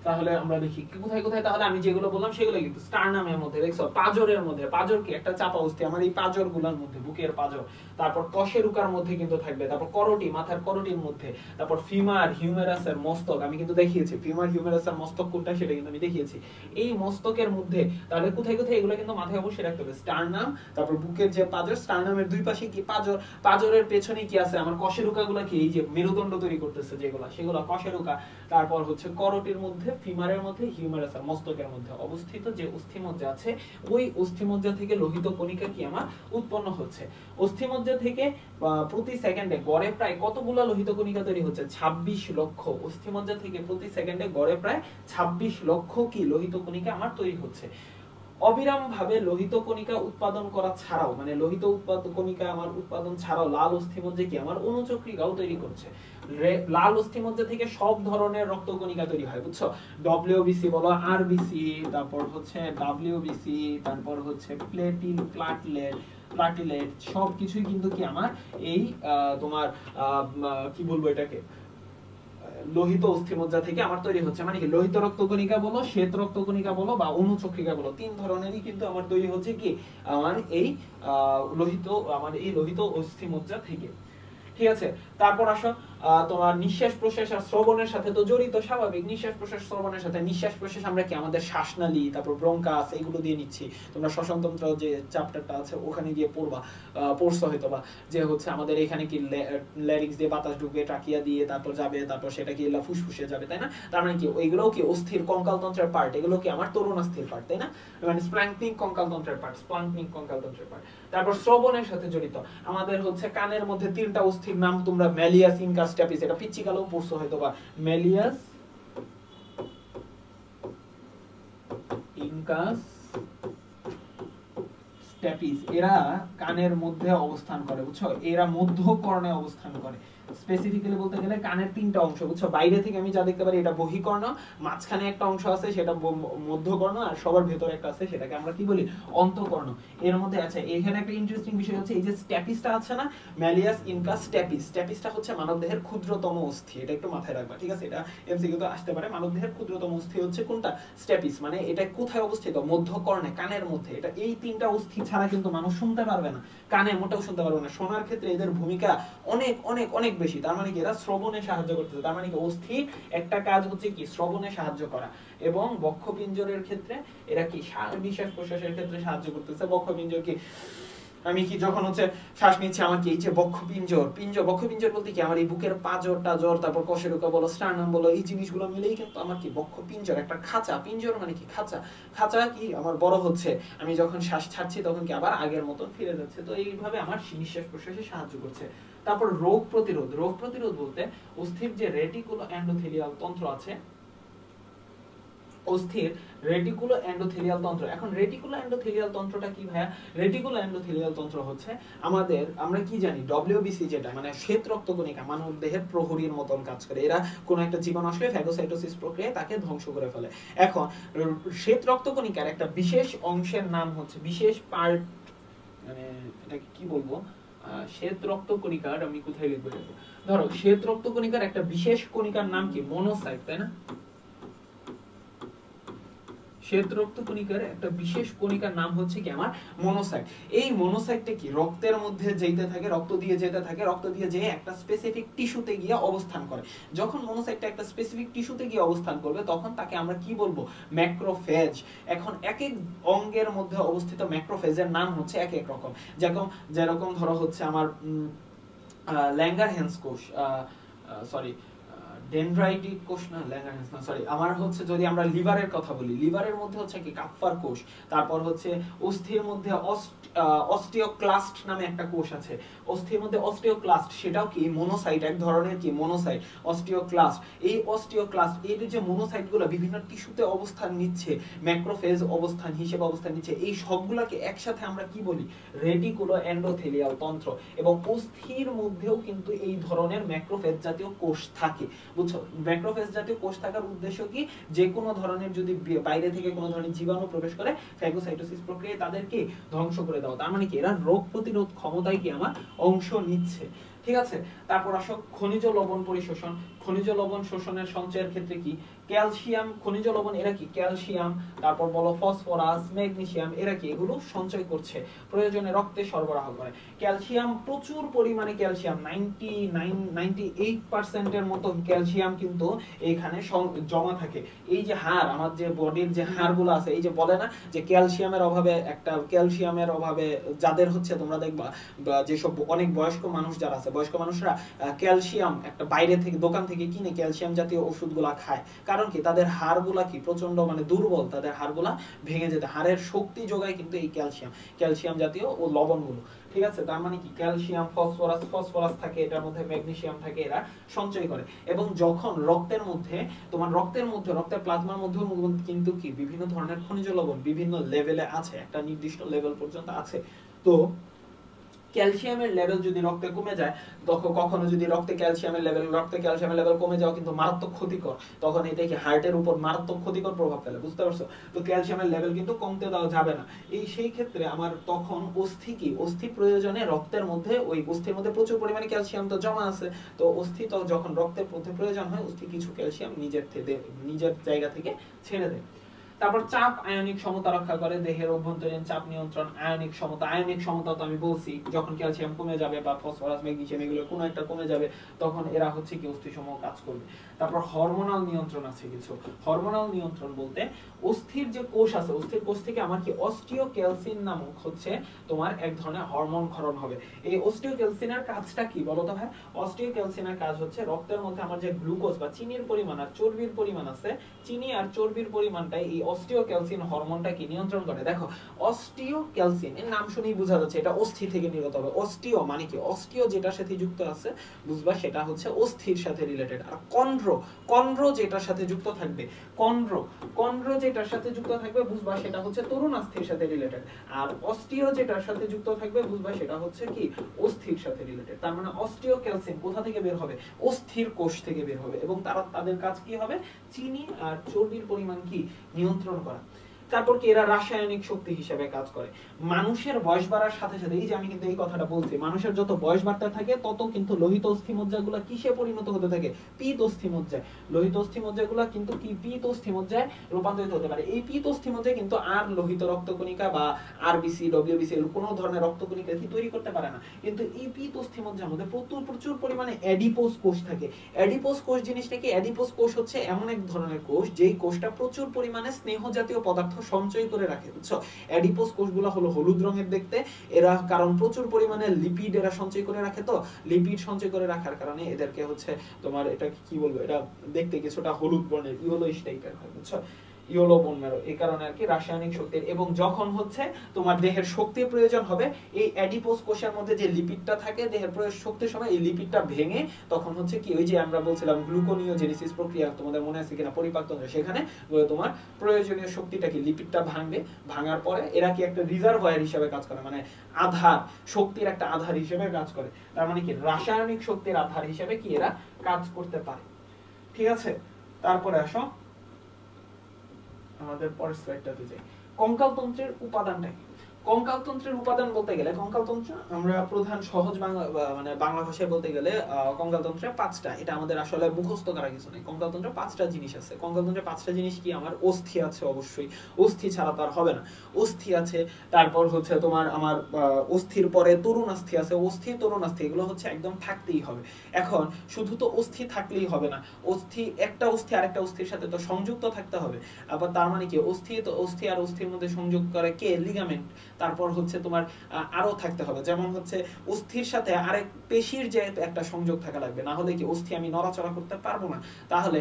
তাহলে আমরা দেখি কোথায় কোথায়, তাহলে আমি যেগুলো বললাম সেগুলো কিন্তু স্টার্নামের মধ্যে, দেখছো পাঁজরের মধ্যে, পাঁজর কি একটা চাপা অস্থি, আমার এই পাঁজরগুলোর মধ্যে, বুকের পাঁজর, তারপর কশেরুকার মধ্যে কিন্তু থাকবে, তারপর করোটি, মাথার করোটির মধ্যে, তারপর ফিমার, হিউমেরাসের মস্তক, আমি কিন্তু দেখিয়েছি ফিমার হিউমেরাসের মস্তক কোনটা সেটা কিন্তু আমি দেখিয়েছি, এই মস্তকের মধ্যে। তাহলে কোথায় কোথায় এগুলো কিন্তু মাথায় অবশ্যই রাখতে হবে, স্টার্নাম, তারপর বুকের যে পাঁজর, স্টার্নামের দুই পাশে কি পাঁজর, পাঁজরের পেছনে কি আছে আমার কশেরুকাগুলো কি, এই যে মেরুদণ্ড তৈরি করতেছে যেগুলা, সেগুলো কশেরুকা। তারপর হচ্ছে করোটির মধ্যে, ফিমারের মধ্যে, হিউমেরাসের মস্তকের মধ্যে অবস্থিত যে অস্থিমজ্জা আছে, ওই অস্থিমজ্জা থেকে লোহিত কণিকা কি আমার উৎপন্ন হচ্ছে। অস্থিমজ্জা থেকে প্রতি সেকেন্ডে গড়ে প্রায় কতগুলো লোহিত কণিকা তৈরি হচ্ছে, 26 লক্ষ। অস্থিমজ্জা থেকে প্রতি সেকেন্ডে গড়ে প্রায় 26 লক্ষ কি লোহিত কণিকা আমার তৈরি হচ্ছে। অবিরাম ভাবে লোহিত কণিকা উৎপাদন করা ছাড়াও, মানে লোহিত কণিকা আমার উৎপাদন ছাড়াও লাল অস্থিমজ্জা কি আমার অণুচক্রিকাও তৈরি করছে। লাল অস্থিমজ্জা থেকে সব ধরনের রক্ত কণিকা তৈরি হয়, বুঝছো, ডব্লিউবিসি বলো, আরবিসি, তারপর হচ্ছে ডাব্লিউবিসি, তারপর হচ্ছে প্লাটিলেট, সবকিছুই কিন্তু কি আমার এই তোমার কি বলবো এটাকে, লোহিত অস্থিমজ্জা থেকে আমার তৈরি হচ্ছে। মানে কি লোহিত রক্তকণিকা বলো, শ্বেত রক্তকণিকা বলো বা অণুচক্রিকা বলো, তিন ধরনেরই কিন্তু আমার তৈরি হচ্ছে কি আমার এই লোহিত অস্থিমজ্জা থেকে, ঠিক আছে। তারপর আসো তোমার নিঃশ্বাস প্রশ্বাস আর শ্রবণের সাথে তো জড়িত, স্বাভাবিক, নিঃশ্বাস প্রশ্বাস শ্রবণের সাথে। নিঃশ্বাস প্রশ্বাস আমরা কি আমাদের শ্বাসনালী, তারপর ব্রঙ্কাস, এগুলো দিয়ে নিচ্ছি। তোমরা শ্বসনতন্ত্র যে চ্যাপ্টারটা আছে ওখানে গিয়ে পড়ছো হয়তো বা, যে হচ্ছে আমাদের এখানে কি ল্যারিক্স দিয়ে বাতাস ঢুকবে, ট্রাকিয়া দিয়ে তারপর যাবে, তারপর সেটা কি ফুসফুসে যাবে, তাই না। তার মানে কি ওইগুলোও কি অস্থির কঙ্কালতন্ত্রের পার্ট, এগুলো কি আমার তরুণাস্থির পার্ট, তাই না, মানে স্প্ল্যাঙ্কনিক কঙ্কালতন্ত্রের পার্ট, স্প্ল্যাঙ্কনিক কঙ্কালতন্ত্রের পার্ট। তারপর শ্রবণের সাথে জড়িত আমাদের হচ্ছে কানের মধ্যে তিনটা অস্থির নাম তোমরা ম্যালিয়াস, ইনকাস, স্ট্যাপিস, এটা পিচ্চিকালেও পড়ছো হয়তো বা, ম্যালিয়াস, ইনকাস, স্ট্যাপিস, এরা কানের মধ্যে অবস্থান করে, বুঝছো, এরা মধ্যকর্ণে অবস্থান করে। স্পেসিফিক্যালি বলতে গেলে কানের তিনটা অংশ, বুঝছো, বাইরে থেকে আমি যা দেখতে পারি এটা বহিকর্ণ, মাঝখানে একটা অংশ আছে সেটা মধ্যকর্ণ, আর সবার ভেতরে একটা আছে সেটাকে আমরা কি বলি, অন্তঃকর্ণ। এর মধ্যে আছে, এখানে একটা ইন্টারেস্টিং বিষয় হচ্ছে এই যে স্ট্যাপিসটা আছে না, ম্যালিয়াস ইনকা স্ট্যাপিস, স্ট্যাপিসটা হচ্ছে মানবদেহের ক্ষুদ্রতম অস্থি, এটা একটু মাথায় রাখবা, ঠিক আছে, এটা এমসিকিউ তে আসতে পারে। মানবদেহের ক্ষুদ্রতম অস্থি হচ্ছে কোনটা, স্ট্যাপিস, মানে এটা কোথায় অবস্থিত, মধ্যকর্ণে, কানের মধ্যে। এটা এই তিনটা অস্থি ছাড়া কিন্তু মানুষ শুনতে পারবে না, কানে মোটেও শুনতে পারবে না। শোনার ক্ষেত্রে এদের ভূমিকা অনেক অনেক অনেক বেশি। তার মানে কি এরা শ্রবণে সাহায্য করতেছে, তার মানে কি অস্থির একটা কাজ হচ্ছে কি শ্রবণে সাহায্য করা। এবং বক্ষপিঞ্জরের ক্ষেত্রে এরা কি নিঃশ্বাস প্রশ্বাসের ক্ষেত্রে সাহায্য করতেছে। বক্ষপিঞ্জর কি, আমি কি যখন হচ্ছে শ্বাস নিচ্ছি, আমার কি এই যে বক্ষপিঞ্জর বলতে কি আমার এই বুকের পাঁজর টাজর, তারপর কশেরুকা বলো, স্টার্নাম বলো, এই জিনিসগুলো মিলেই কিন্তু আমার কি বক্ষপিঞ্জর, একটা খাঁচা। পিঞ্জর মানে কি খাঁচা, খাঁচা কি আমার বড় হচ্ছে, আমি যখন শ্বাস ছাড়ছি তখন কি আবার আগের মতন ফিরে যাচ্ছে। তো এইভাবে আমার নিঃশ্বাস প্রশ্বাসে সাহায্য করছে। তারপর রোগ প্রতিরোধ, রোগ প্রতিরোধ বলতে অস্থির যে রেটিকুলো এন্ডোথেলিয়াল তন্ত্র আছে, অস্থির রেটিকুলো এন্ডোথেলিয়াল তন্ত্র। এখন রেটিকুলো এন্ডোথেলিয়াল তন্ত্রটা কি ভাইয়া? রেটিকুলো এন্ডোথেলিয়াল তন্ত্র হচ্ছে আমাদের, আমরা কি জানি, ডব্লিউবিসি যেটা মানে শ্বেত রক্তকণিকা, মানব দেহের প্রহরীর মতন কাজ করে। এরা কোন একটা জীবাণু আসলে ফ্যাগোসাইটোসিস প্রক্রিয়ায় তাকে ধ্বংস করে ফেলে। এখন শ্বেত রক্তকণিকার একটা বিশেষ অংশের নাম হচ্ছে, বিশেষ পার্ট, মানে এটাকে কি বলবো, শ্বেত রক্তকণিকার আমি কোথায় লিখবো, ধরো শ্বেত রক্তকণিকার একটা বিশেষ কণিকার নাম কি, মনোসাইট, তাই না? শ্বেত রক্তকণিকার একটা বিশেষ কণিকার নাম হচ্ছে কি আমার মনোসাইট। এই মনোসাইটটা কি রক্তের মধ্যে যেতে থাকে, রক্ত দিয়ে যেতে থাকে, রক্ত দিয়ে যেয়ে একটা স্পেসিফিক টিস্যুতে গিয়ে অবস্থান করে। যখন মনোসাইটটা একটা স্পেসিফিক টিস্যুতে গিয়ে অবস্থান করবে তখন তাকে আমরা কি বলবো, ম্যাক্রোফেজ। এখন এক এক অঙ্গের মধ্যে অবস্থিত ম্যাক্রোফেজের নাম হচ্ছে এক এক রকম। যেরকম ধরো হচ্ছে আমার ল্যাঙ্গারহ্যান্স কোষ, সরি ডেনড্রাইটিক কোষ না, ল্যাঙ্গারহ্যান্স না, সরি, আমার হচ্ছে যদি আমরা লিভারের কথা বলি, লিভারের মধ্যে হচ্ছে কি কাপ্পার কোষ। তারপর হচ্ছে অস্থির মধ্যে অস্টিওক্লাস্ট নামে একটা কোষ আছে, অস্থির মধ্যে অস্টিওক্লাস্ট, সেটাও কি মনোসাইট, এক ধরনের কি মনোসাইট, অস্টিওক্লাস্ট। এই অস্টিওক্লাস্ট, এই যে মনোসাইটগুলো বিভিন্ন টিস্যুতে অবস্থান নিচ্ছে, ম্যাক্রোফেজ অবস্থান হিসেবে অবস্থান নিচ্ছে, এই সবগুলোকে একসাথে আমরা কি বলি, রেটিকুলো এন্ডোথেলিয়াল তন্ত্র। এবং অস্থির মধ্যেও কিন্তু এই ধরনের ম্যাক্রোফেজ জাতীয় কোষ থাকে, বুঝছো। ম্যাক্রোফেজ জাতীয় কোষ থাকার উদ্দেশ্য কি, যে কোনো ধরনের যদি বাইরে থেকে কোনো ধরনের জীবাণু প্রবেশ করে ফ্যাগোসাইটোসিস প্রক্রিয়ায় তাদেরকে ধ্বংস করে দেওয়া। তার মানে কি এরা রোগ প্রতিরোধ ক্ষমতায় কি আমার অংশ নিচ্ছে, ঠিক আছে। তারপর আসো খনিজ লবণ পরিশোষণ। খনিজ লবণ শোষণের সঞ্চয়ের ক্ষেত্রে কি ক্যালসিয়াম, খনিজ লবণ এরা কি ক্যালসিয়াম, তারপর বলো ফসফরাস, ম্যাগনেসিয়াম, এরা কি এগুলো সঞ্চয় করছে, প্রয়োজনে রক্তে সরবরাহ করে। ক্যালসিয়াম, প্রচুর পরিমাণে ক্যালসিয়াম, 98% এর মতো ক্যালসিয়াম কিন্তু এখানে জমা থাকে। এই যে হাড়, আমার যে বডির যে হাড়গুলো আছে, এই যে বলে না যে ক্যালসিয়ামের অভাবে যাদের হচ্ছে, তোমরা দেখবা যেসব অনেক বয়স্ক মানুষ যারা আছে, বয়স্ক মানুষরা ক্যালসিয়াম একটা বাইরে থেকে দোকান থেকে কিনে ক্যালসিয়াম জাতীয় ওষুধগুলা খায়। কারণ কি তাদের হাড়গুলা কি প্রচন্ড মানে দুর্বল, তাদের হাড়গুলা ভেঙে যেতে, হাড়ের শক্তি যোগায় কিন্তু এই ক্যালসিয়াম জাতীয় ও লবণগুলো, ঠিক আছে। তার মানে কি ক্যালসিয়াম, ফসফরাস থাকে এটার মধ্যে, ম্যাগনেসিয়াম থাকে, এরা সঞ্চয় করে। এবং যখন রক্তের প্লাজমার মধ্যে কিন্তু কি বিভিন্ন ধরনের খনিজ লবণ বিভিন্ন লেভেলে আছে, একটা নির্দিষ্ট লেভেল পর্যন্ত আছে। তো ক্যালসিয়ামের লেভেল যদি রক্তে কমে যায়, তখন কখনো যদি রক্তে ক্যালসিয়ামের লেভেল কমে যাওয়া কিন্তু মারাত্মক ক্ষতিকর, তখন এটা কি হার্টের উপর মারাত্মক ক্ষতিকর প্রভাব ফেলে, বুঝতে পারছো। তো ক্যালসিয়ামের লেভেল কিন্তু কমতে দেওয়া যাবে না। সেই ক্ষেত্রে আমার তখন অস্থি প্রয়োজনে রক্তের মধ্যে, ওই অস্থির মধ্যে প্রচুর পরিমাণে ক্যালসিয়াম তো জমা আছে, তো অস্থি তো যখন রক্তের মধ্যে প্রয়োজন হয়, অস্থি কিছু ক্যালসিয়াম নিজের জায়গা থেকে ছেড়ে দেয়। তারপর চাপ আয়নিক সমতা রক্ষা করে, দেহের অভ্যন্তরীণ চাপ নিয়ন্ত্রণ, আয়নিক সমতা তো আমি বলছি, যখন ক্যালসিয়াম কমে যাবে বা ফসফরাস, ম্যাগনেসিয়াম এগুলো কোনো একটা কমে যাবে, তখন এরা হচ্ছে কি অস্থিসমূহ কাজ করবে। তারপর হরমোনাল নিয়ন্ত্রণ আছে কিছু। হরমোনাল নিয়ন্ত্রণ বলতে অস্থির যে কোষ আছে, অস্থির কোষ থেকে আমার কি অস্টিওক্যালসিন নামক হচ্ছে তোমার এক ধরনের হরমোন ক্ষরণ হবে। এই অস্টিওক্যালসিনের কাজটা কি বলতো ভাই? অস্টিওক্যালসিনের কাজ হচ্ছে রক্তের মধ্যে আমার যে গ্লুকোজ বা চিনির পরিমাণ আর চর্বির পরিমাণ আছে, চিনি আর চর্বির পরিমাণটাই এই অস্টিওক্যালসিন হরমোনটা কি নিয়ন্ত্রণ করে। দেখো অস্টিওক্যালসিন এর নাম শুনেই বোঝা যাচ্ছে এটা অস্থি থেকে নির্গত হবে। অস্টিও মানে কি, অস্টিও যেটার সাথে যুক্ত আছে বুঝবা সেটা হচ্ছে অস্থির সাথে রিলেটেড। আর কন্ড্রো, কন্ড্রো যেটার সাথে যুক্ত থাকবে, কন্ড্রো, কন্ড্রো যেটার সাথে যুক্ত থাকবে বুঝবা সেটা হচ্ছে তরুণাস্থির সাথে রিলেটেড। আর অস্টিও যেটার সাথে যুক্ত থাকবে বুঝবা সেটা হচ্ছে কি অস্থির সাথে রিলেটেড। তার মানে অস্টিওক্যালসিন কোথা থেকে বের হবে, অস্থির কোষ থেকে বের হবে, এবং তাদের কাজ কি হবে, চিনি আর চর্বির পরিমাণ কি নিয়ন্ত্রণ করা। তারপর কি এরা রাসায়নিক শক্তি হিসেবে কাজ করে। মানুষের বয়স বাড়ার সাথে সাথে, এই যে আমি কিন্তু এই কথাটা বলছি, মানুষের যত বয়স বাড়তে থাকে তত কিন্তু লোহিত অস্থিমজ্জাগুলো কিসে পরিণত হতে থাকে, পীত অস্থিমজ্জায়। লোহিত অস্থিমজ্জাগুলো কিন্তু কি পীত অস্থিমজ্জায় রূপান্তরিত হতে পারে। এই পীত অস্থিমজ্জায় কিন্তু আর লোহিত রক্তকণিকা বা আরবিসি, ডব্লিউবিসি কোনো ধরনের রক্তকণিকা কি তৈরি করতে পারে না। কিন্তু এই পীত অস্থিমজ্জার মধ্যে প্রচুর পরিমাণে অ্যাডিপোজ কোষ থাকে। অ্যাডিপোজ কোষ জিনিসটা কি, অ্যাডিপোজ কোষ হচ্ছে এমন এক ধরনের কোষ যেই কোষটা প্রচুর পরিমাণে স্নেহ জাতীয় পদার্থ সঞ্চয় করে রাখে, বুঝছো। অ্যাডিপোজ কোষগুলো হলো হলুদ রঙের দেখতে, এরা কারণ প্রচুর পরিমাণে লিপিড এরা সঞ্চয় করে রাখে। তো লিপিড সঞ্চয় করে রাখার কারণে এদেরকে হচ্ছে তোমার এটা কি বলবো, এটা দেখতে কিছুটা হলুদ বর্ণের ইয়েলোইশ টাইপের হয়, বুঝছো, ইয়েলো বোন ম্যারো। এই কারণে আর কি রাসায়নিক শক্তির, এবং যখন হচ্ছে তোমার দেহের শক্তির প্রয়োজন হবে এই অ্যাডিপোজ কোষের মধ্যে যে লিপিডটা থাকে, দেহের শক্তির সময় এই লিপিডটা ভেঙে তখন হচ্ছে কি, ওই যে আমরা বলছিলাম গ্লুকোনিওজেনেসিস প্রক্রিয়া, তোমাদের মনে আছে কিনা, পরিপাকতন্ত্র, সেখানে তোমার প্রয়োজনীয় শক্তিটা কি লিপিডটা ভাঙবে, ভাঙার পরে এরা কি একটা রিজার্ভয়ার হিসেবে কাজ করে, মানে আধার, শক্তির একটা আধার হিসেবে কাজ করে। তার মানে কি রাসায়নিক শক্তির আধার হিসেবে কি এরা কাজ করতে পারে। ঠিক আছে, তারপরে আসো আমাদের পরের স্লাইডটাতে যাই। কঙ্কালতন্ত্রের উপাদানটা কি? কঙ্কালতন্ত্রের উপাদান বলতে গেলে, কঙ্কালতন্ত্র আমরা প্রধান সহজ বাংলা মানে বাংলা ভাষায় বলতে গেলে কঙ্কালতন্ত্রে 5টা, এটা আমাদের আসলে মুখস্থ করা কিছু নেই। কঙ্কালতন্ত্রে 5টা জিনিস আছে। কঙ্কালতন্ত্রে 5টা জিনিস কি, আমার অস্থি আছে অবশ্যই, অস্থি ছাড়া তো আর হবে না, অস্থি আছে। তারপর হচ্ছে তোমার আমার অস্থির পরে তরুণাস্থি আছে, অস্থি তরুণাস্থি এগুলো হচ্ছে একদম থাকতেই হবে। এখন শুধু তো অস্থি থাকলেই হবে না, অস্থি একটা অস্থি আরেকটা অস্থির সাথে তো সংযুক্ত থাকতে হবে। আবার তার মানে কি, অস্থি তো অস্থি আর অস্থির মধ্যে সংযোগ করে কে, লিগামেন্ট। তারপর হচ্ছে তোমার আরো থাকতে হবে, যেমন হচ্ছে অস্থির সাথে আরেক পেশির যে একটা সংযোগ থাকা লাগবে, না হলে কি অস্থি আমি নড়াচড়া করতে পারবো না। তাহলে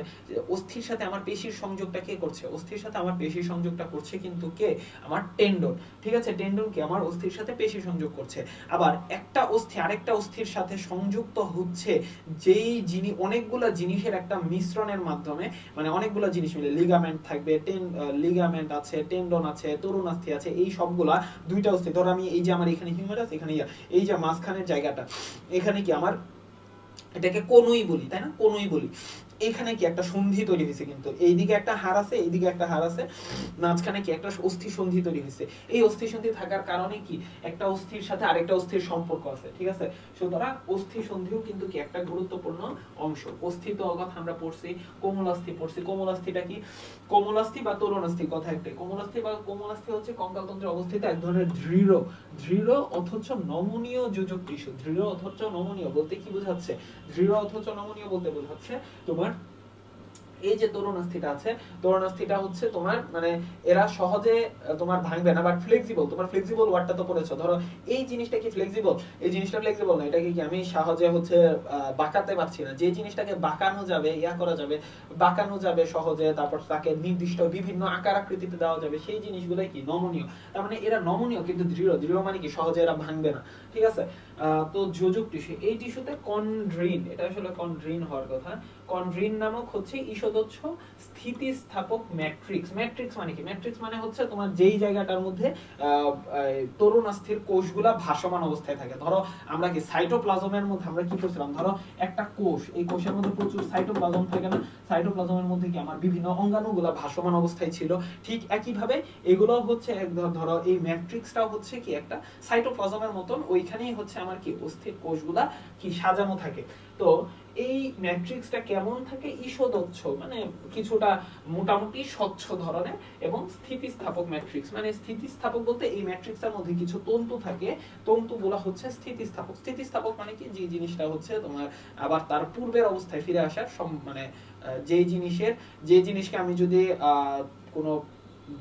অস্থির সাথে আমার পেশির সংযোগটা কে করছে, অস্থির সাথে আমার পেশির সংযোগটা করছে কিন্তু কে, আমার টেন্ডন। ঠিক আছে, টেন্ডন কি আমার অস্থির সাথে পেশি সংযোগ করছে। আবার একটা অস্থি আরেকটা অস্থির সাথে সংযুক্ত হচ্ছে যেই অনেকগুলা জিনিসের একটা মিশ্রণের মাধ্যমে, মানে অনেকগুলা জিনিস মিলে, লিগামেন্ট থাকবে, লিগামেন্ট আছে, টেন্ডন আছে, তরুণাস্থি আছে, এই সবগুলা দুইটা অস্থি। ধর আমি এই যে আমার এখানে হিউমেরাস, এখানে এই যে মাঝখানের জায়গাটা, এখানে কি আমার এটাকে কনুই বলি, তাই না, কনুই বলি। এখানে কি একটা সন্ধি তৈরি হয়েছে, কিন্তু এইদিকে একটা হাড় আছে, এইদিকে একটা হাড় আছে, মাঝখানে কি একটা অস্থি সন্ধি তৈরি হয়েছে। এই অস্থি সন্ধি থাকার কারণে কি একটা অস্থির সাথে আরেকটা অস্থির সম্পর্ক আছে। ঠিক আছে, সুতরাং অস্থি সন্ধিও কিন্তু কি একটা গুরুত্বপূর্ণ অংশ। অস্থি তো কথা আমরা পড়ছি, কোমলাস্থি পড়ছি। কোমলাস্থিটা কি, কোমলাস্থি বা তরুণাস্থি কথা একটাই। কোমলাস্থি বা কোমলাস্থি হচ্ছে কঙ্কালতন্ত্রে অবস্থিত এক ধরনের দৃঢ় অথচ নমনীয় যোজক টিস্যু। দৃঢ় অথচ নমনীয় বলতে কি বোঝাচ্ছে, দৃঢ় অথচ নমনীয় বলতে বোঝাচ্ছে তোমার এই যে তরুণাস্থিটা আছে, তরুণাস্থিটা হচ্ছে তোমার মানে এরা সহজে তোমার ভাঙবে না, বাট ফ্লেক্সিবল। তোমার ফ্লেক্সিবল ওয়ার্ডটা তো পড়েছো। ধরো এই জিনিসটা কি ফ্লেক্সিবল, এই জিনিসটা ফ্লেক্সিবল না, এটাকে কি আমি সহজে হচ্ছে বাঁকাতে পারছি না। যে জিনিসটাকে বাঁকানো যাবে, করা যাবে, বাঁকানো যাবে সহজে, তারপর তাকে নির্দিষ্ট বিভিন্ন আকার আকৃতিতে দেওয়া যাবে, সেই জিনিসগুলোই কি নমনীয়। তার মানে এরা নমনীয় কিন্তু দৃঢ় মানে কি সহজে এরা ভাঙবে না। ঠিক আছে, তো যোজক টিস্যু, এই টিস্যুতে কন্ড্রিন, এটা আসলে কন্ড্রিন হওয়ার কথা, কন্ড্রিন নামক হচ্ছে ঈষদচ্ছ স্থিতিস্থাপক ম্যাট্রিক্স। ম্যাট্রিক্স মানে কি, ম্যাট্রিক্স মানে হচ্ছে তোমার যেই জায়গাটার মধ্যে তরুণাস্থির কোষগুলা ভাসমান অবস্থায় থাকে। ধরো আমরা কি সাইটোপ্লাজমের মধ্যে আমরা কি করছিলাম, ধরো একটা কোষ, এই কোষের মধ্যে প্রচুর সাইটোপ্লাজম থাকে না, সাইটোপ্লাজমের মধ্যে কি আমার বিভিন্ন অঙ্গাণুগুলা ভাসমান অবস্থায় ছিল। ঠিক একইভাবে এগুলো হচ্ছে ধরো এই ম্যাট্রিক্সটাও হচ্ছে কি একটা সাইটোপ্লাজমের মতন, ওইখানেই হচ্ছে আমার কি অস্থির কোষগুলা কি সাজানো থাকে। তো এই ম্যাট্রিক্সটা কেমন থাকে, ঈষদচ্ছ মানে কিছুটা মোটামুটি স্বচ্ছ ধরনের, এবং স্থিতিস্থাপক ম্যাট্রিক্স মানে স্থিতিস্থাপক বলতে এই ম্যাট্রিক্সের মধ্যে কিছু তন্তু থাকে, তন্তুগুলো হচ্ছে স্থিতিস্থাপক। স্থিতিস্থাপক মানে কি, যে জিনিসটা হচ্ছে তোমার আবার তার পূর্বের অবস্থায় ফিরে আসার মানে যে জিনিসকে আমি যদি কোনো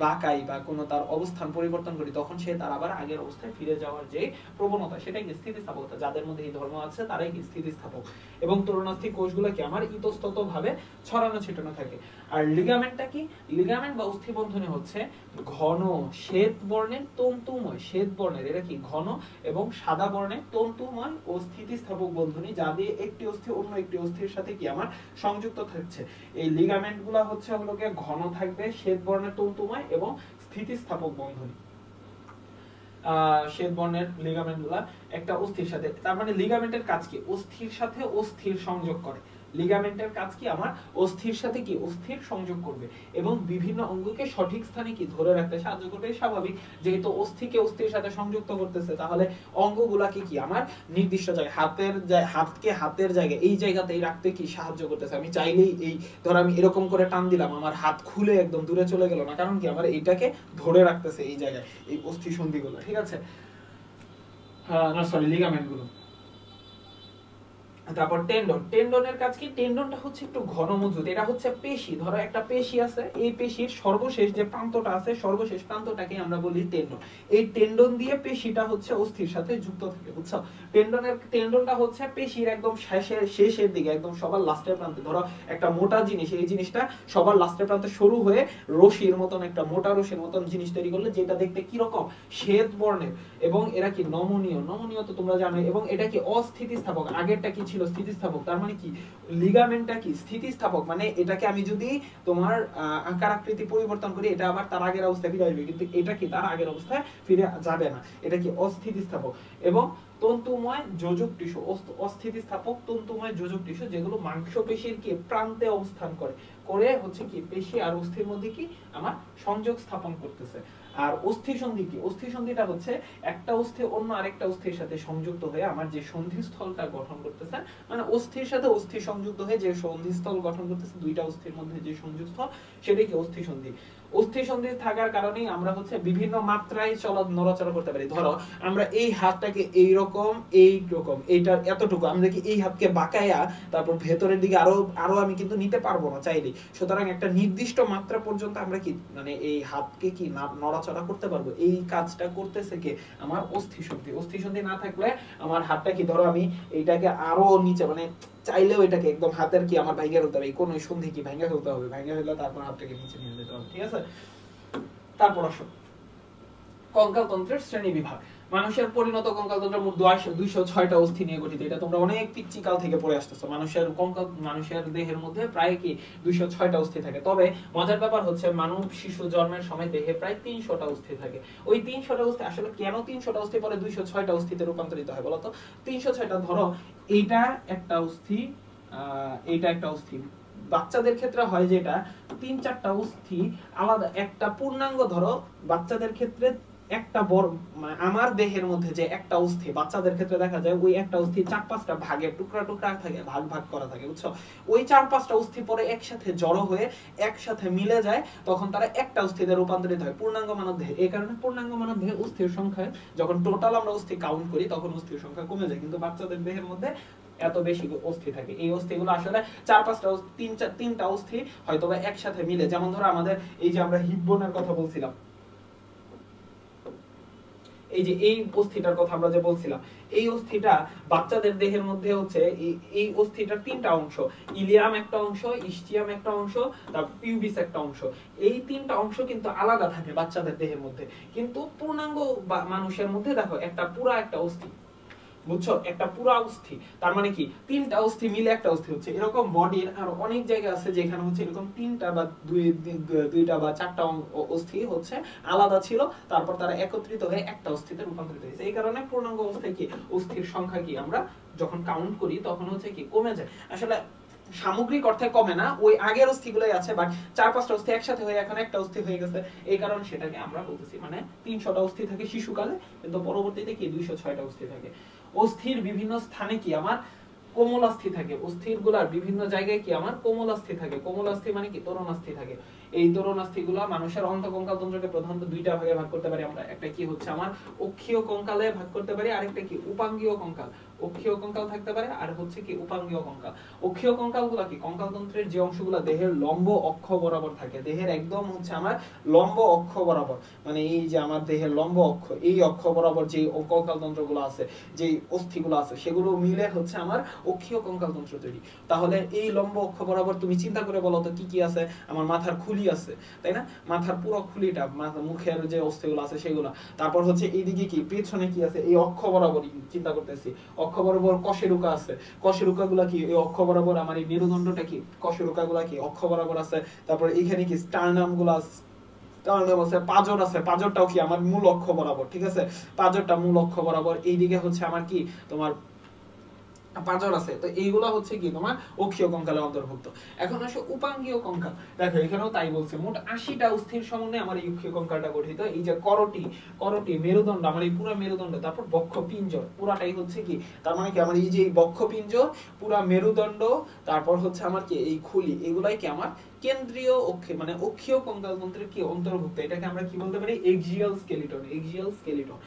বাঁকাই বা কোনো তার অবস্থান পরিবর্তন করি, তখন সে তার আবার আগের অবস্থায় ফিরে যাওয়ার যে প্রবণতা, সেটাই স্থিতিস্থাপকতা। যাদের মধ্যে এই ধর্ম আছে তারাই স্থিতিস্থাপক। এবং তরুণাস্থি কোষগুলো কি আমার ইতস্তত ভাবে ছড়ানো ছিটানো থাকে। আর লিগামেন্টটা কি? লিগামেন্ট বা অস্থিবন্ধনী হচ্ছে ঘন শ্বেত বর্ণের তন্তুময়, শ্বেত বর্ণের, এরা কি ঘন এবং সাদা বর্ণের তন্তুময় ও স্থিতিস্থাপক বন্ধনী, যা দিয়ে একটি অস্থি অন্য একটি অস্থির সাথে কি আমার সংযুক্ত থাকছে। এই লিগামেন্ট গুলা হচ্ছে হলোকে ঘন থাকবে, শ্বেত বর্ণের তন্তুময় এবং স্থিতিস্থাপক বন্ধনী। শ্বেত বর্ণের লিগামেন্ট গুলা একটা অস্থির সাথে, তার মানে লিগামেন্টের কাজ কি? অস্থির সাথে অস্থির সংযোগ করে। লিগামেন্টের কাজ কি? আমার অস্থির সাথে কি অস্থির সংযোগ করবে এবং বিভিন্ন অঙ্গকে সঠিক স্থানে কি ধরে রাখতে সাহায্য করবে। স্বাভাবিক, যেহেতু অস্থিকে অস্থির সাথে সংযুক্ত করতেছে, তাহলে অঙ্গগুলাকে কি আমার নির্দিষ্ট জায়গায়, হাতকে হাতের জায়গায় এই জায়গাতেই রাখতে কি সাহায্য করতেছে। আমি চাইলেই এই ধর আমি এরকম করে টান দিলাম, আমার হাত খুলে একদম দূরে চলে গেল না, কারণ কি আমার এইটাকে ধরে রাখতেছে এই জায়গায়, এই অস্থি সন্ধিগুলো, ঠিক আছে, না সরি লিগামেন্ট গুলো। তারপর টেন্ডন, টেন্ডনের কাজ কি? টেন্ডনটা হচ্ছে একটু ঘন মজবুত, এটা হচ্ছে পেশি। ধরো একটা পেশি আছে, এই পেশির সর্বশেষ যে প্রান্তটা আছে, সর্বশেষ প্রান্তটাকে আমরা বলি টেন্ডন। এই টেন্ডন দিয়ে পেশিটা হচ্ছে অস্থির সাথে যুক্ত থাকে, বুঝছো? টেন্ডনটা হচ্ছে পেশির একদম শেষের দিকে, একদম সবার লাস্টের প্রান্তে। ধরো একটা মোটা জিনিস, এই জিনিসটা সবার লাস্টের প্রান্তে শুরু হয়ে রশির মতন, একটা মোটা রশির মতন জিনিস তৈরি করলে, যেটা দেখতে কি রকম শ্বেত বর্ণের, এবং এরা কি নমনীয়, নমনীয় তো তোমরা জানো, এবং এটা কি অস্থিতিস্থাপক। আগেরটা কি ছিল? স্থিতিস্থাপক। তার মানে কি লিগামেন্টটা কি স্থিতিস্থাপক, মানে এটাকে আমি যদি তোমার আকার আকৃতি পরিবর্তন করি, এটা আবার তার আগের অবস্থায় ফিরে আসবে, কিন্তু এটা কি তার আগের অবস্থায় ফিরে যাবে না, এটা কি অস্থিতিস্থাপক। এবং তন্তুময় যোজক টিস্যু, অস্থিতিস্থাপক তন্তুময় যোজক টিস্যু, যেগুলো মাংসপেশির কি প্রান্তে অবস্থান করে হচ্ছে কি পেশি আর অস্থির মধ্যে কি আমার সংযোগ স্থাপন করতেছে। আর অস্থিসন্ধি কি? অস্থিসন্ধিটা হচ্ছে একটা অস্থি অন্য আরেকটা অস্থির সাথে সংযুক্ত হয়ে আমার যে সন্ধিস্থলটা গঠন করতেছে, মানে অস্থির সাথে অস্থি সংযুক্ত হয়ে যে সন্ধিস্থল গঠন করতেছে, দুইটা অস্থির মধ্যে যে সংযোগস্থল, সেটাই কি অস্থিসন্ধি। অস্থিসন্ধি থাকার কারণেই আমরা হচ্ছে বিভিন্ন মাত্রায় নড়াচড়া করতে পারি। ধরো আমরা এই হাতটাকে এইরকম এইটা এতটুকু, আমি দেখি এই হাতকে বাঁকায়া তারপর ভেতরের দিকে আরো আমি কিন্তু নিতে পারবো না চাইলে। সুতরাং একটা নির্দিষ্ট মাত্রা পর্যন্ত আমরা কি মানে এই হাতকে কি নড়াচড়া করতে পারবো, এই কাজটা করতেছে কি আমার অস্থিসন্ধি। অস্থিসন্ধি না থাকলে আমার হাতটা কি, ধরো আমি এইটাকে আরো নিচে, মানে চাইলেও এটাকে একদম হাতের কি আমার ভাঙা ফেলতে হবে, কোন সন্ধি কি ভাঙা ফেলতে হবে, ভাঙা ফেললে তারপর হাতটাকে নিচে নিয়ে যেতে হবে, ঠিক আছে। তারপর আসো কঙ্কাল তন্ত্রের শ্রেণী বিভাগ। মানুষের পরিণত কঙ্কাল তন্ত্র মোট 206টা অস্থি নিয়ে গঠিত। এটা তোমরা অনেক পিচ্চিকাল থেকে পড়ে আসতেছো। মানুষের দেহের মধ্যে প্রায় কি 206টা অস্থি থাকে। তবে মজার ব্যাপার হচ্ছে মানব শিশু জন্মের সময় দেহে প্রায় 300টা অস্থি থাকে। ওই 300টা অস্থি আসলে কেন 300টা অস্থি পরে 206টা অস্থিতে রূপান্তরিত হয় বলতো? 306টা, ধরো এইটা একটা অস্থি, এইটা একটা অস্থি। বাচ্চাদের ক্ষেত্রে হয় যেটা 3-4টা অস্থি আলাদা, একটা পূর্ণাঙ্গ, ধরো বাচ্চাদের ক্ষেত্রে একটা বড়, আমার দেহের মধ্যে যে একটা অস্থি বাচ্চাদের ক্ষেত্রে দেখা যায় ওই একটা অস্থি 4-5টা ভাগে টুকরা টুকরা থাকে, ভাগ করা থাকে, বুঝছো? ওই 4-5টা অস্থি পরে একসাথে জড়ো হয়ে একসাথে মিলে যায়, তখন তারা একটা অস্থিতে রূপান্তরিত হয় পূর্ণাঙ্গ মানব দেহে। এই কারণে পূর্ণাঙ্গ মানব দেহে অস্থির সংখ্যা, যখন টোটাল আমরা অস্থি কাউন্ট করি তখন অস্থির সংখ্যা কমে যায়, কিন্তু বাচ্চাদের দেহের মধ্যে এত বেশি অস্থি থাকে। এই অস্থিগুলো আসলে 4-5টা তিনটা অস্থি হয়তো বা একসাথে মিলে, যেমন ধরো আমাদের এই যে আমরা হিপ বোনের কথা বলছিলাম, এই যে এই অস্থিটার কথা আমরা যে বলছিলাম, এই অস্থিটা বাচ্চাদের দেহের মধ্যে হচ্ছে এই অস্থিটার 3টা অংশ, ইলিয়াম একটা অংশ, ইস্চিয়াম একটা অংশ, তারপর পিউবিস একটা অংশ। এই 3টা অংশ কিন্তু আলাদা থাকে বাচ্চাদের দেহের মধ্যে, কিন্তু পূর্ণাঙ্গ মানুষের মধ্যে দেখো একটা পুরা একটা অস্থি, বুঝছো? একটা পুরা অস্থি, তার মানে কি 3টা অস্থি মিলে একটা অস্থি হচ্ছে। এরকম বডির আর অনেক জায়গা আছে যেখানে হচ্ছে এরকম 3টা বা 2টা বা 4টা অস্থি হচ্ছে আলাদা ছিল, তারপর তারা একত্রিত হয়ে একটা অস্থিতে রূপান্তরিত হয়েছে। এই কারণে পূর্ণাঙ্গ অবস্থায় কি অস্থির সংখ্যা কি আমরা যখন কাউন্ট করি তখন হচ্ছে কি কমে যায়। আসলে সামগ্রিক অর্থে কমে না, ওই আগের অস্থিগুলোই আছে, বাট 4-5টা অস্থি একসাথে হয়ে এখন একটা অস্থি হয়ে গেছে, এই কারণে সেটাকে আমরা বলতেছি মানে 300টা অস্থি থাকে শিশুকালে, কিন্তু পরবর্তীতে কি 206টা অস্থি থাকে। অস্থির বিভিন্ন স্থানে কি আমার কোমলাস্থি থাকে, অস্থিগুলার বিভিন্ন জায়গায় কি আমার কোমলাস্থি থাকে। কোমলাস্থি মানে কি তরুণাস্থি থাকে। এই তরুণাস্থিগুলো মানুষের অন্তঃকঙ্কাল তন্ত্রকে প্রধানত দুইটা ভাগে ভাগ করতে পারি আমরা। একটা কি হচ্ছে আমার অক্ষীয় কঙ্কালে ভাগ করতে পারি, আরেকটা কি উপাঙ্গীয় কঙ্কাল। অক্ষীয় কঙ্কাল থাকতে পারে আর হচ্ছে কি উপাঙ্গীয় কঙ্কাল। অক্ষীয় কঙ্কালগুলো কি কঙ্কালতন্ত্রের যে অংশগুলো দেহের লম্ব অক্ষ বরাবর থাকে, দেহের একদম হচ্ছে আমার লম্ব অক্ষ বরাবর, মানে এই যে আমার দেহের লম্ব অক্ষ, এই অক্ষ বরাবর যে কঙ্কালতন্ত্রগুলো আছে, যে অস্থিগুলো আছে, সেগুলো মিলে হচ্ছে আমার অক্ষীয় কঙ্কালতন্ত্র তৈরি। তাহলে এই লম্ব অক্ষ বরাবর তুমি চিন্তা করে বলো তো কি কি আছে? আমার মাথার খুলি আছে, তাই না? মাথার পুরো খুলিটা, মুখের যে অস্থিগুলো আছে সেগুলো। তারপর হচ্ছে এইদিকে কি পেছনে কি আছে? এই অক্ষ বরাবর চিন্তা করতেছি, অক্ষ বরাবর কশেরুকা আছে। কশেরুকা গুলা কি এই অক্ষ বরাবর, আমার এই মেরুদণ্ডটা কি কশেরুকা গুলা কি অক্ষ বরাবর আছে। তারপর এখানে কি স্টার্নাম গুলা, স্টার্নাম আছে, পাঁজর আছে, পাঁজরটাও কি আমার মূল অক্ষ বরাবর, ঠিক আছে? পাঁজরটা মূল অক্ষ বরাবর। এইদিকে হচ্ছে আমার কি তোমার পাঁজর আছে। তো এইগুলা হচ্ছে কি তোমার অক্ষীয় কঙ্কালের অন্তর্ভুক্ত। এখন আসো উপাঙ্গীয় কঙ্কাল। দেখো এখানেও তাই বলছে, মোট 80টা অস্থির সমন্বয়ে আমার এই অক্ষীয় কঙ্কালটা গঠিত। এই যে করটি মেরুদণ্ড, আমার এই পুরো মেরুদণ্ড, তারপর বক্ষ পিঞ্জর, পুরাটাই হচ্ছে কি, তার মানে কি আমার এই যে বক্ষ পিঞ্জর, পুরা মেরুদণ্ড, তারপর হচ্ছে আমার কি এই খুলি, এগুলাই কি আমার কেন্দ্রীয় অক্ষে মানে অক্ষীয় কঙ্কাল তন্ত্রের কি অন্তর্ভুক্ত। এটাকে আমরা কি বলতে পারি? Axial skeleton, axial skeleton.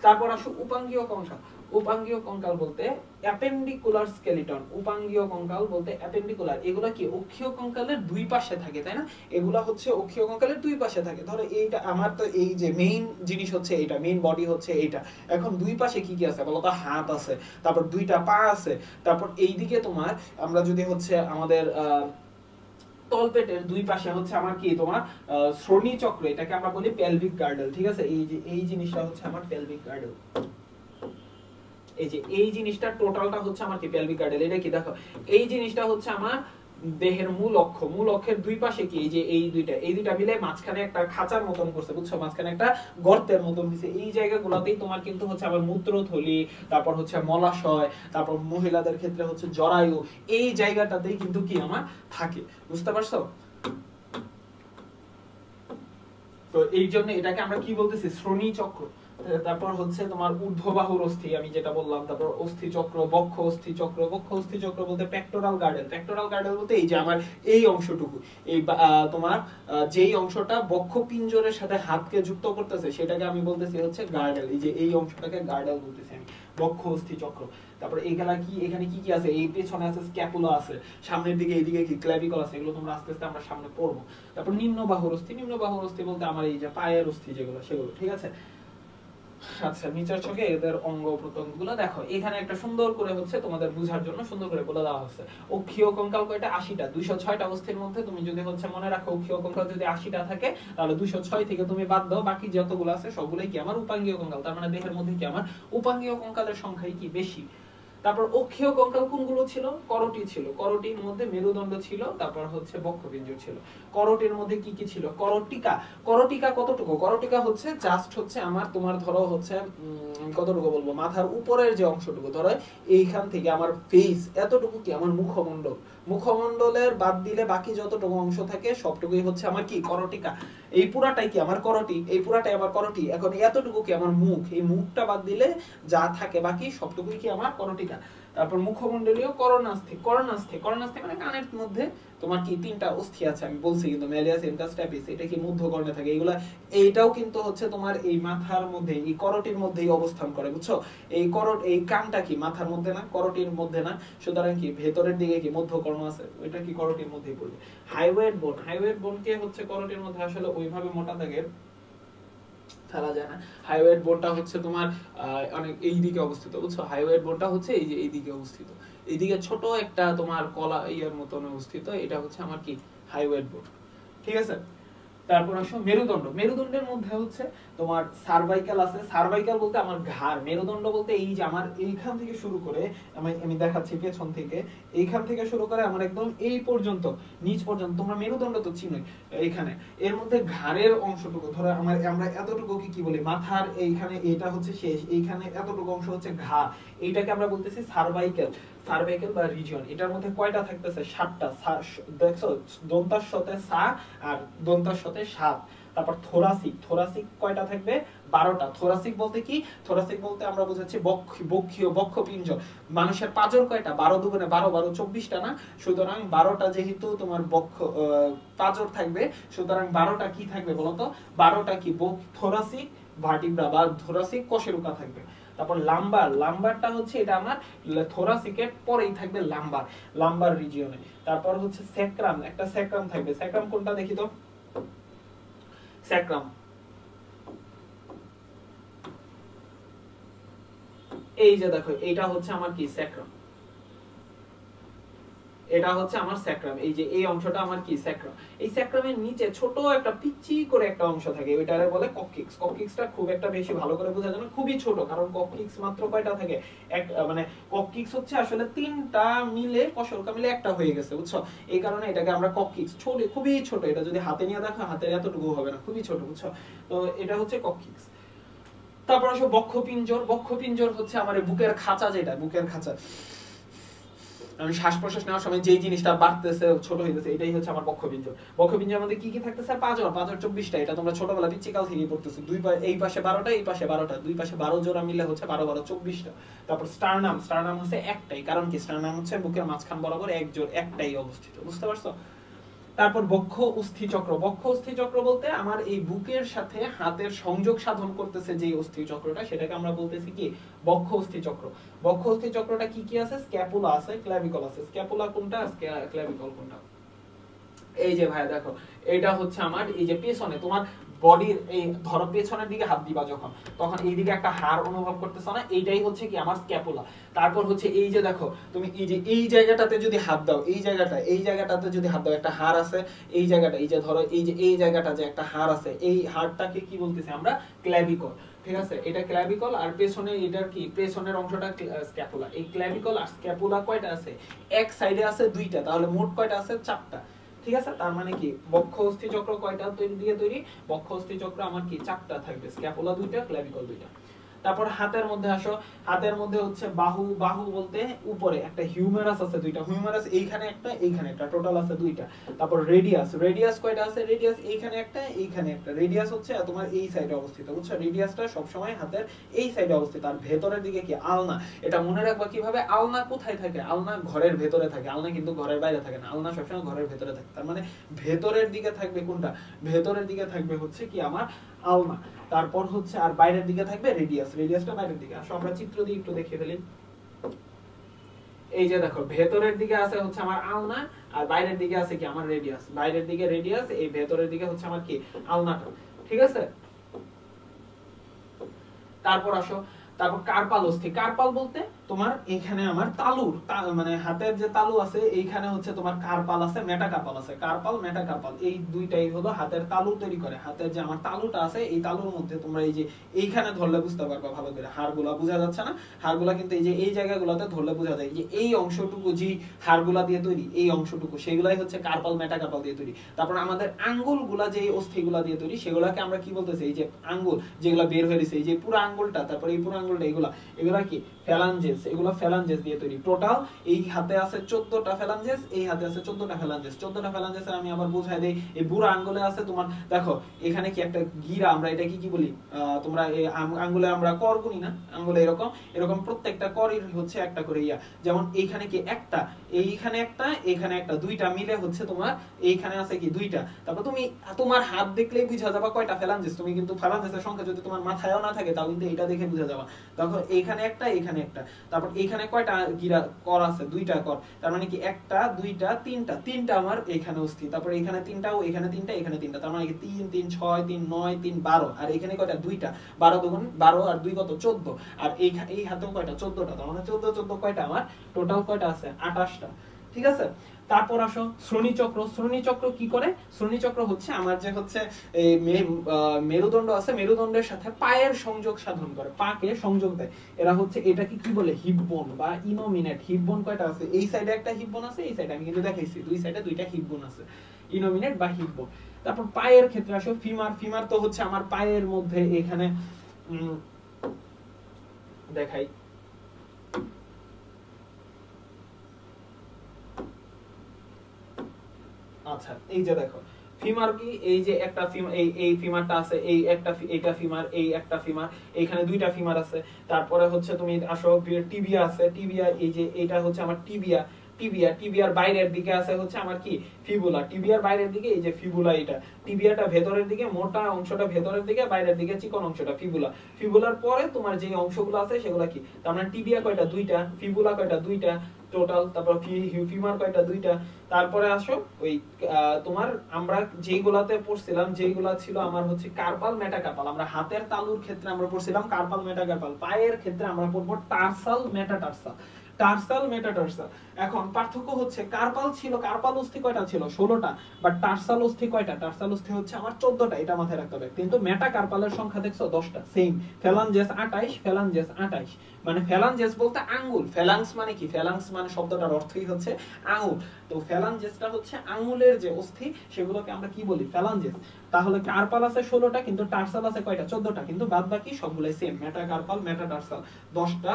তারপর আসো উপাঙ্গীয় কঙ্কাল। উপাঙ্গীয় কঙ্কাল বলতে অ্যাপেন্ডিকুলার স্কেলিটন। উপাঙ্গীয় কঙ্কাল বলতে অ্যাপেন্ডিকুলার, এগুলা কি অক্ষীয় কঙ্কালের দুই পাশে থাকে, তাই না? এগুলা হচ্ছে অক্ষীয় কঙ্কালের দুই পাশে থাকে। ধরো এইটা আমার, তো এই যে মেইন জিনিস হচ্ছে এইটা, মেইন বডি হচ্ছে এইটা। এখন দুই পাশে কি কি আছে বলো তো? হাত আছে, তারপর দুইটা পা আছে, তারপর এইদিকে তোমার আমরা যদি হচ্ছে আমাদের তলপেটের দুই পাশে হচ্ছে আমার কি তোমার শ্রোণী চক্র, এটাকে আমরা বলি পেলভিক গার্ডেল, ঠিক আছে? এই যে এই জিনিসটা হচ্ছে আমার পেলভিক গার্ডেল। এই যে এই জিনিসটা টোটালটা হচ্ছে আমার কি পেলভিক গার্ডেল। এটা কি দেখো, এই জিনিসটা হচ্ছে আমার দেহের মূল অক্ষ। মূল অক্ষের দুই পাশে কি এই যে এই দুইটা মিলে মাঝখানে একটা খাঁচার মতন করছে, বুঝছো? মাঝখানে একটা গর্তের মতন হইছে। এই জায়গাগুলোতেই তোমার কিন্তু হচ্ছে আমার মূত্রথলি, তারপর হচ্ছে মলাশয়, তারপর মহিলাদের ক্ষেত্রে হচ্ছে জরায়ু, এই জায়গাটাতেই কিন্তু কি আমার থাকে। বুঝতে পারছো? তো এই জন্য এটাকে আমরা কি বলতেছি? শ্রোণী চক্র। তারপর হচ্ছে তোমার ঊর্ধ্ববাহুর অস্থি, আমি যেটা বললাম। তারপর অস্থি চক্র, বক্ষ অস্থি চক্র। বক্ষ অস্থি চক্র বলতে পেক্টোরাল গার্ডেল। পেক্টোরাল গার্ডেল বলতে এই যে আমার এই অংশটুকু, এই তোমার যেই অংশটা বক্ষ পিঞ্জরের সাথে হাতকে যুক্ত করতেছে, সেটাকে আমি বলতেছি হচ্ছে গার্ডেল। এই যে এই অংশটাকে গার্ডেল বলতেছি আমি, বক্ষ অস্থি চক্র। তারপর এইগুলা কি, এখানে কি কি আছে? এই পেছনে আছে স্ক্যাপুলা আছে, সামনের দিকে এইদিকে কি ক্ল্যাভিকল আছে। এগুলো তোমরা আস্তে আস্তে আমরা সামনে পড়বো। তারপর নিম্ন বাহুর অস্থি। নিম্ন বাহুর অস্থি বলতে আমার এই যে পায়ের অস্থি যেগুলো, সেগুলো, ঠিক আছে? আচ্ছা, নিচের চোখে এদের অঙ্গ প্রত্যঙ্গগুলো দেখো। এখানে একটা সুন্দর করে হচ্ছে তোমাদের বোঝার জন্য সুন্দর করে বলে দেওয়া হচ্ছে। অক্ষীয় কঙ্কাল কয়টা? 80টা। 206টা অস্থির মধ্যে তুমি যদি হচ্ছে মনে রাখো অক্ষীয় কঙ্কাল যদি 80টা থাকে, তাহলে 206 থেকে তুমি বাদ দাও, বাকি যতগুলো আছে সবগুলোই কি আমার উপাঙ্গীয় কঙ্কাল। তার মানে দেহের মধ্যে কি আমার উপাঙ্গীয় কঙ্কালের সংখ্যাই কি বেশি। তারপর অক্ষীয় কঙ্কাল কোনগুলো ছিল? করটি ছিল, করটির মধ্যে মেরুদণ্ড ছিল, তারপর হচ্ছে বক্ষপিঞ্জর ছিল। করটির মধ্যে কি কি ছিল? করটিকা। করটিকা কতটুকু? করটিকা হচ্ছে জাস্ট হচ্ছে আমার তোমার ধরো হচ্ছে কতটুকু বলবো, মাথার উপরের যে অংশটুকু, ধরো এইখান থেকে আমার ফেস এতটুকু কি আমার মুখমণ্ডল। মুখমণ্ডলের বাদ দিলে বাকি যতটুকু অংশ থাকে সবটুকুই হচ্ছে আমার কি করটিকা। এই পুরাটাই কি আমার করটি, এই পুরাটাই আমার করটি। এখন এতটুকু কি আমার মুখ, এই মুখটা বাদ দিলে যা থাকে বাকি সবটুকুই কি আমার করটিকা। তারপর মুখমণ্ডলীয় করোনাস্থি। করোনাস্থি, করোনাস্থি মানে কানের মধ্যে তোমার কি তিনটা অস্থি আছে, আমি বলছি কিন্তু ম্যালিয়াস, ইনকাস, স্ট্যাপিস, এটা কি মধ্যকর্ণে থাকে। এগুলা এইটাও কিন্তু হচ্ছে তোমার এই মাথার মধ্যে, এই করটির মধ্যেই অবস্থান করে, বুঝছো? এই এই কানটা কি মাথার মধ্যে না, করটির মধ্যে না, সুতরাং কি ভেতরের দিকে কি মধ্যকর্ণ আছে, ওইটা কি করটির মধ্যেই পড়বে। হাইওয়েড বোন, হাইওয়েড বোনকে হচ্ছে করটির মধ্যে আসলে ওইভাবে মোটা থাকে ফেলা যায় না। হাইওয়েড বোনটা হচ্ছে তোমার অনেক এই দিকে অবস্থিত, বুঝছো? হাইওয়েড বোনটা হচ্ছে এই যে এই দিকে অবস্থিত, এইদিকে ছোট একটা তোমার কলা ইয়ার মতন অবস্থিত, এটা হচ্ছে আমার কি হাইওয়েড বোন, ঠিক আছে? তারপর আসো মেরুদণ্ড। মেরুদণ্ডের মধ্যে হচ্ছে তোমার সার্ভাইকাল আছে। সার্ভাইকাল বলতে আমার ঘাড়। মেরুদণ্ড বলতে এই যে আমার এইখান থেকে শুরু করে, আমি দেখাচ্ছি পেছন থেকে, এইখান থেকে শুরু করে আমার একদম এই পর্যন্ত, নিচ পর্যন্ত। তোমরা মেরুদণ্ড তো চিনোই। এইখানে এর মধ্যে ঘাড়ের অংশটুকু, ধরো আমরা এতটুকু কি বলি, মাথার এইখানে এটা হচ্ছে শেষ, এইখানে এতটুকু অংশ হচ্ছে ঘাড়, এইটাকে আমরা বলতেছি সার্ভাইকাল। সার্ভাইকাল বা রিজিয়ন। এটার মধ্যে কয়টা থাকতেছে? 7টা। দেখছো দন্তার সাথে সা আর দন্তার সাথে সাত, তারপর থোরাসিক, থোরাসিক কয়টা থাকবে 12টা। থোরাসিক বলতে কি, থোরাসিক বলতে আমরা বুঝাচ্ছি বক্ষীয় বক্ষপিঞ্জর। মানুষের পাঁজর কয়টা 12 দুগুণে 12, 12 24টা না, সুতরাং 12টা যেহেতু তোমার পাঁজর থাকবে, সুতরাং 12টা কি থাকবে বলতো, 12টা কি থোরাসিক ভার্টিব্রা বা থোরাসিক কশেরুকা থাকবে। তারপর লাম্বার, লাম্বারটা হচ্ছে এটা আমার থোরাসিকের পরেই থাকবে লাম্বার, লাম্বার রিজিয়নে। তারপর হচ্ছে স্যাক্রাম, একটা স্যাক্রাম থাকবে। স্যাক্রাম কোনটা দেখি তো, স্যাক্রাম এই যে দেখো, এটা হচ্ছে আমার কি স্যাক্রাম, এটা হচ্ছে আমার স্যাক্রাম। এই যে এই অংশটা আমার কি স্যাক্রাম। এই স্যাক্রামের নিচে ছোট একটা পিচ্চি করে একটা অংশ থাকে, ওইটারে বলে কক্কিক্স। কক্কিক্সটা খুব একটা বেশি ভালো করে বোঝা যায় না, খুবই ছোট, কারণ কক্কিক্স মাত্র কয়টা থাকে, এক মানে কক্কিক্স হচ্ছে আসলে 3টা মিলে কশরকা মিলে একটা হয়ে গেছে, বুঝছো, এই কারণে এটাকে আমরা কক্কিক্স, ছোট, খুবই ছোট। এটা যদি হাতে নিয়ে দেখো, হাতের এতটুকু হবে না, খুবই ছোট, বুঝছো। তো এটা হচ্ছে কক্কিক্স। তারপর আসো বক্ষপিঞ্জর। বক্ষপিঞ্জর হচ্ছে আমার বুকের খাঁচা, যেটা বুকের খাঁচা, আমি শ্বাস প্রশ্বাস নেওয়ার সময় যেই জিনিসটা বাড়তেছে ছোট হইতেছে, এটাই হচ্ছে আমার বক্ষপিঞ্জর। বক্ষপিঞ্জরের মধ্যে কি কি থাকতেছে, পাঁজর, পাঁজর 24টা, এটা তোমরা ছোটবেলা পিচ্চিকাল থেকেই পড়তেছো। এই পাশে 12টা, এই পাশে 12টা, দুই পাশে 12 জোড়া মিলে হচ্ছে 12 12 24টা। তারপর স্টারনাম, স্টারনাম হচ্ছে একটাই, কারণ কি স্টারনাম হচ্ছে বুকের মাঝখান বরাবর একটাই অবস্থিত, বুঝতে পারছো। তারপর বক্ষ অস্থি চক্র। বক্ষ অস্থি চক্র বলতে আমার এই বুকের সাথে হাতের সংযোগ সাধন করতেছে যে অস্থি চক্রটা, সেটাকে আমরা বলতেছি কি বক্ষ অস্থি চক্র। বক্ষ অস্থি চক্রটা কি কি আছে, স্ক্যাপুলা আছে, ক্ল্যাভিকল আছে। স্ক্যাপুলা কোনটা, ক্ল্যাভিকল কোনটা, এই যে ভাই দেখো, এটা হচ্ছে আমার এই যে পেছনে তোমার বডির এই ধরো পেছনের দিকে হাত দিবা যখন, তখন এই দিকে একটা হাড় অনুভব করতেছ না, এইটাই হচ্ছে কি আমার স্ক্যাপুলা। তারপর হচ্ছে এই যে দেখো, তুমি এই যে এই জায়গাটাতে যদি হাত দাও, এই জায়গাটাতে যদি হাত দাও, একটা হাড় আছে এই জায়গাটা, এই যে ধরো এই যে এই জায়গাটা যে একটা হাড় আছে, এই হাড়টাকে কি বলতেছি আমরা, ক্ল্যাভিকল, ঠিক আছে। এটা ক্ল্যাভিকল, আর পেছনে এটার কি পেছনের অংশটা স্ক্যাপুলা। এই ক্ল্যাভিকল আর স্ক্যাপুলা কয়টা আছে, এক সাইডে আছে 2টা, তাহলে মোট কয়টা আছে 4টা, ঠিক আছে। তার মানে কি বক্ষ অস্থি চক্র কয়টা দিয়ে তৈরি, বক্ষ অস্থি চক্র আমার কি 4টা থাকবে, স্ক্যাপুলা 2টা, ক্ল্যাভিকল 2টা। তারপর হাতের মধ্যে আসো, হাতের মধ্যে হচ্ছে বাহু। বাহু বলতে উপরে একটা হিউমেরাস আছে 2টা, হিউমেরাস এইখানে একটা, টোটাল আছে 2টা। তারপর রেডিয়াস, রেডিয়াস কয়টা আছে, রেডিয়াস এইখানে একটা, রেডিয়াস হচ্ছে তোমার এই সাইডে অবস্থিত, বুঝছো। রেডিয়াসটা সব সময় হাতের এই সাইডে অবস্থিত। আর ভেতরের দিকে কি আলনা, এটা মনে রাখবা কিভাবে, আলনা কোথায় থাকে, আলনা ঘরের ভেতরে থাকে, আলনা কিন্তু ঘরের বাইরে থাকে না, আলনা সবসময় ঘরের ভেতরে থাকে। তার মানে ভেতরের দিকে থাকবে কোনটা, ভেতরের দিকে থাকবে হচ্ছে কি আমার আলনা। তারপর হচ্ছে আর বাইরের দিকে থাকবে রেডিয়াস, রেডিয়াসটা বাইরের দিকে। আসো আমরা চিত্র দিয়ে একটু দেখিয়ে ফেলি। এই যে দেখো, ভেতরের দিকে আছে হচ্ছে আমার আলনা, আর বাইরের দিকে আছে কি আমার রেডিয়াস। বাইরের দিকে রেডিয়াস, এই ভেতরের দিকে হচ্ছে আমার কি আলনাটা, ঠিক আছে। তারপর আসো, তারপর কার্পাল অস্থি। কার্পাল বলতে তোমার এখানে আমার তালুর মানে হাতের যে তালু আছে, এইখানে হচ্ছে তোমার কার্পাল আছে, মেটাকার্পাল আছে। কার্পাল মেটাকার্পাল এই দুইটাই হলো হাতের তালু তৈরি করে। হাতের যে আমার তালুটা আছে, এই তালুর মধ্যে তোমরা এই যে এইখানে ধরলে বুঝতে পারবা ভালো করে, হাড়গুলা বোঝা যাচ্ছে না, হাড়গুলা কিন্তু এই যে এই জায়গাগুলোতে ধরলে বোঝা যায়, যে এই অংশটুকু যে হাড়গুলা দিয়ে তৈরি, এই অংশটুকু সেগুলাই হচ্ছে কার্পাল মেটাকার্পাল দিয়ে তৈরি। তারপর আমাদের আঙ্গুলগুলা যে অস্থিগুলা দিয়ে তৈরি, সেগুলাকে আমরা কি বলতেছি, এই যে আঙ্গুল যেগুলা বের হয়ে গেছে, এই যে পুরো আঙ্গুলটা, তারপর এই পুরো আঙ্গুলটা, এগুলা কি ফ্যালাঞ্জেস, এগুলো ফ্যালাঞ্জেস দিয়ে তৈরি। টোটাল এই হাতে আছে 14টা ফ্যালাঞ্জেস, এই হাতে আছে 14টা ফ্যালাঞ্জেস। 14টা ফ্যালাঞ্জেস আমি আবার বোঝাই দেই, এই বুড়ো আঙ্গুলে আছে তোমার দেখো, এখানে কি একটা গিরা, আমরা এটা কি বলি, তোমরা এই আঙ্গুলে আমরা কর গুনি না, আঙ্গুলে এরকম এরকম প্রত্যেকটা করই হচ্ছে একটা করে ইয়া, যেমন এইখানে কি একটা, এইখানে একটা, এখানে একটা, 2টা মিলে হচ্ছে তোমার এইখানে আছে কি 2টা। তারপর তুমি তোমার হাত দেখলেই বুঝা যাবে কয়টা ফ্যালাঞ্জেস, তুমি কিন্তু ফ্যালাঞ্জেসের সংখ্যা যদি তোমার মাথায়ও না থাকে, তাও কিন্তু এটা দেখে বুঝা যাবে। দেখো এইখানে একটা, এইখানে একটা, তারপর এইখানে কয়টা গিরা কর আছে, 2টা কর, তার মানে কি একটা, 2টা, 3টা আমার এখানে অস্থি। তারপর এখানে 3টাও, এখানে 3টা, এখানে 3টা, তার মানে কি 3 3 6 3 9 3 12, আর এখানে কয়টা 2টা, 12 দুগুণ 12 আর 2 কত 14, আর এই হাতেও কয়টা 14টা, তার মানে 14 কয়টা আমার টোটাল কয়টা আছে 28টা, ঠিক আছে। তারপর আসো শ্রোণীচক্র। শ্রোণীচক্র কি করে, শ্রোণীচক্র হচ্ছে আমার যে হচ্ছে এই মেরুদণ্ড আছে, মেরুদণ্ডের সাথে পায়ের সংযোগ সাধন করে, পাকে সংযোগ দেয়। এরা হচ্ছে এটাকে কি বলে, হিপ বোন বা ইনোমিনেট। হিপ বোন কয়টা আছে, এই সাইডে একটা হিপ বোন আছে, এই সাইডে আমি কিন্তু দেখাইছি দুই সাইডে 2টা হিপ বোন আছে, ইনোমিনেট বা হিপ বোন। তারপর পায়ের ক্ষেত্রে আসো ফিমার। ফিমার তো হচ্ছে আমার পায়ের মধ্যে এখানে দেখাই, আচ্ছা এই যে দেখো ফিমার কি, এই যে একটা ফিমার, এই ফিমারটা আছে, এই একটা, এইটা ফিমার, এই একটা ফিমার, এইখানে দুইটা ফিমার আছে। তারপরে হচ্ছে তুমি আসো টিবিয়া আছে, টিবিয়া এই যে এইটা হচ্ছে আমার টিবিয়া, টিবিয়ার বাইরের দিকে আছে হচ্ছে আমার কি ফিবুলা, টিবিয়ার বাইরের দিকে এই যে ফিবুলা, এটা টিবিয়াটা ভেতরের দিকে, মোটা অংশটা ভেতরের দিকে, বাইরের দিকে চিকন অংশটা ফিবুলা। ফিবুলার পরে তোমার যে অংশগুলো আছে সেগুলো কি, তার মানে টিবিয়া কয়টা, দুইটা, ফিবুলা কয়টা, দুইটা টোটাল, তারপর ফিমার কয়টা, দুইটা। তারপরে আসো ওই তোমার আমরা যেইগুলাতে পড়ছিলাম, যেইগুলা ছিল আমার হচ্ছে কার্পাল মেটাকার্পাল, আমরা হাতের তালুর ক্ষেত্রে আমরা পড়ছিলাম কার্পাল মেটাকার্পাল, পায়ের ক্ষেত্রে আমরা পড়বো টার্সাল মেটাটার্সাল, টার্সাল মেটাটার্সাল। এখন পার্থক্য হচ্ছে কার্পাল ছিল, কার্পাল অস্থি কয়টা ছিল, 16টা, বাট টার্সাল অস্থি কয়টা, টার্সাল অস্থি হচ্ছে আমার 14টা, এটা মাথায় রাখতে হবে। কিন্তু মেটাকার্পালের সংখ্যা দেখছো 10টা, সেম। ফ্যালাঞ্জেস 28, ফ্যালাঞ্জেস 28, মানে ফ্যালাঞ্জেস বলতে আঙ্গুল, ফ্যালাংস মানে কি, ফ্যালাংস মানে শব্দটার অর্থই হচ্ছে আঙ্গুল। তো ফ্যালাঞ্জেসটা হচ্ছে আঙ্গুলের যে অস্থি সেগুলোকে আমরা কি বলি, ফ্যালাঞ্জেস। তাহলে কার্পাল আছে 16টা, কিন্তু টার্সাল আছে কয়টা, 14টা, কিন্তু বাদ বাকি সবগুলাই সেম, মেটাকার্পাল মেটাটার্সাল 10টা।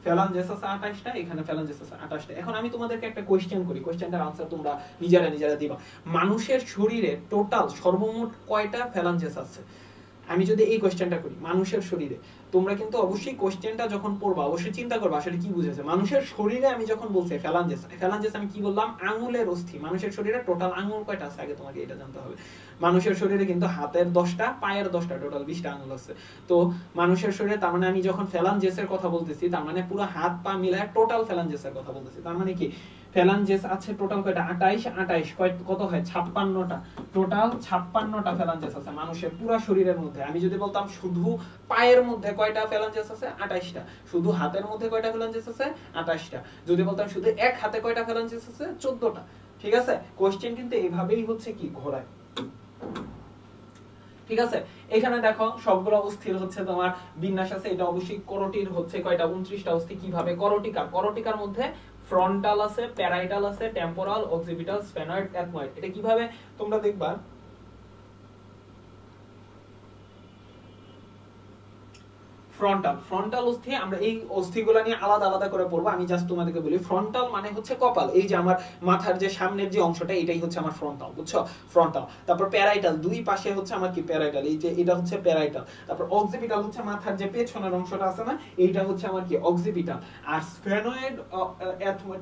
ফ্যালাঞ্জেস আছে 28টা, এখানে ফ্যালাঞ্জেস আছে 28টা। এখন আমি তোমাদেরকে একটা কোশ্চেন করি, কোশ্চেনটার আনসার তোমরা নিজেরা দিবা। মানুষের শরীরে টোটাল সর্বমোট কয়টা ফ্যালাঞ্জেস আছে? আমি যদি এই কোশ্চেনটা করি মানুষের শরীরে, তোমরা কিন্তু অবশ্যই কোশ্চেনটা যখন পড়বা অবশ্যই চিন্তা করবা আসলে কি বুঝেছে। মানুষের শরীরে আমি যখন বলছি ফ্যালাঞ্জেস, ফ্যালাঞ্জেস আমি কি বললাম, আঙ্গুলের অস্থি। মানুষের শরীরে টোটাল আঙ্গুল কয়টা আছে আগে তোমাকে এটা জানতে হবে। মানুষের শরীরে কিন্তু হাতের 10টা, পায়ের 10টা, টোটাল 20টা আঙ্গুল আছে। তো মানুষের শরীরে, তার মানে আমি যখন ফ্যালাঞ্জেসের কথা বলতেছি তার মানে পুরো হাত পা মিলায় টোটাল ফ্যালাঞ্জেসের কথা বলতেছি। তার মানে কি ফ্যালাঞ্জেস আছে টোটাল কয়টা, 28 কত হয় 56টা, টোটাল 56টা ফ্যালাঞ্জেস আছে মানুষের পুরো শরীরের মধ্যে। আমি যদি বলতাম শুধু পায়ের মধ্যে কয়টা ফ্যালাঞ্জেস আছে, 28টা। শুধু হাতের মধ্যে কয়টা ফ্যালাঞ্জেস আছে, 28টা। যদি বলতাম শুধু এক হাতে কয়টা ফ্যালাঞ্জেস আছে, 14টা। ঠিক আছে, কোশ্চেন কিন্তু এইভাবেই হচ্ছে কি ঘোরায়। ঠিক আছে, এখানে দেখো সবগুলো অস্থির হচ্ছে তোমার বিন্যাস আছে। এটা অবশ্যই করোটির হচ্ছে কয়টা, 29টা অস্থি। কিভাবে, করোটিকার মধ্যে ফ্রন্টাল আছে, প্যারাইটাল আছে, টেম্পোরাল, অক্সিপিটাল, স্ফেনয়েড, এথময়েড। এটা কিভাবে তোমরা দেখবা, ফ্রন্টাল অস্থি আমরা এই অস্থিগুলো নিয়ে আলাদা আলাদা করে পড়বো। আমি জাস্ট তোমাদেরকে বলি ফ্রন্টাল মানে হচ্ছে কপাল, এই যে আমার মাথার যে সামনের যে অংশটা এটাই হচ্ছে আমার ফ্রন্টাল, বুঝছো, ফ্রন্টাল। তারপর প্যারাইটাল, দুই পাশে হচ্ছে আমার কি প্যারাইটাল, এই যে এটা হচ্ছে প্যারাইটাল। তারপর অক্সিপিটাল হচ্ছে মাথার যে পেছনের অংশটা আছে না, এইটা হচ্ছে আমার কি অক্সিপিটাল। আর স্ফেনয়েড,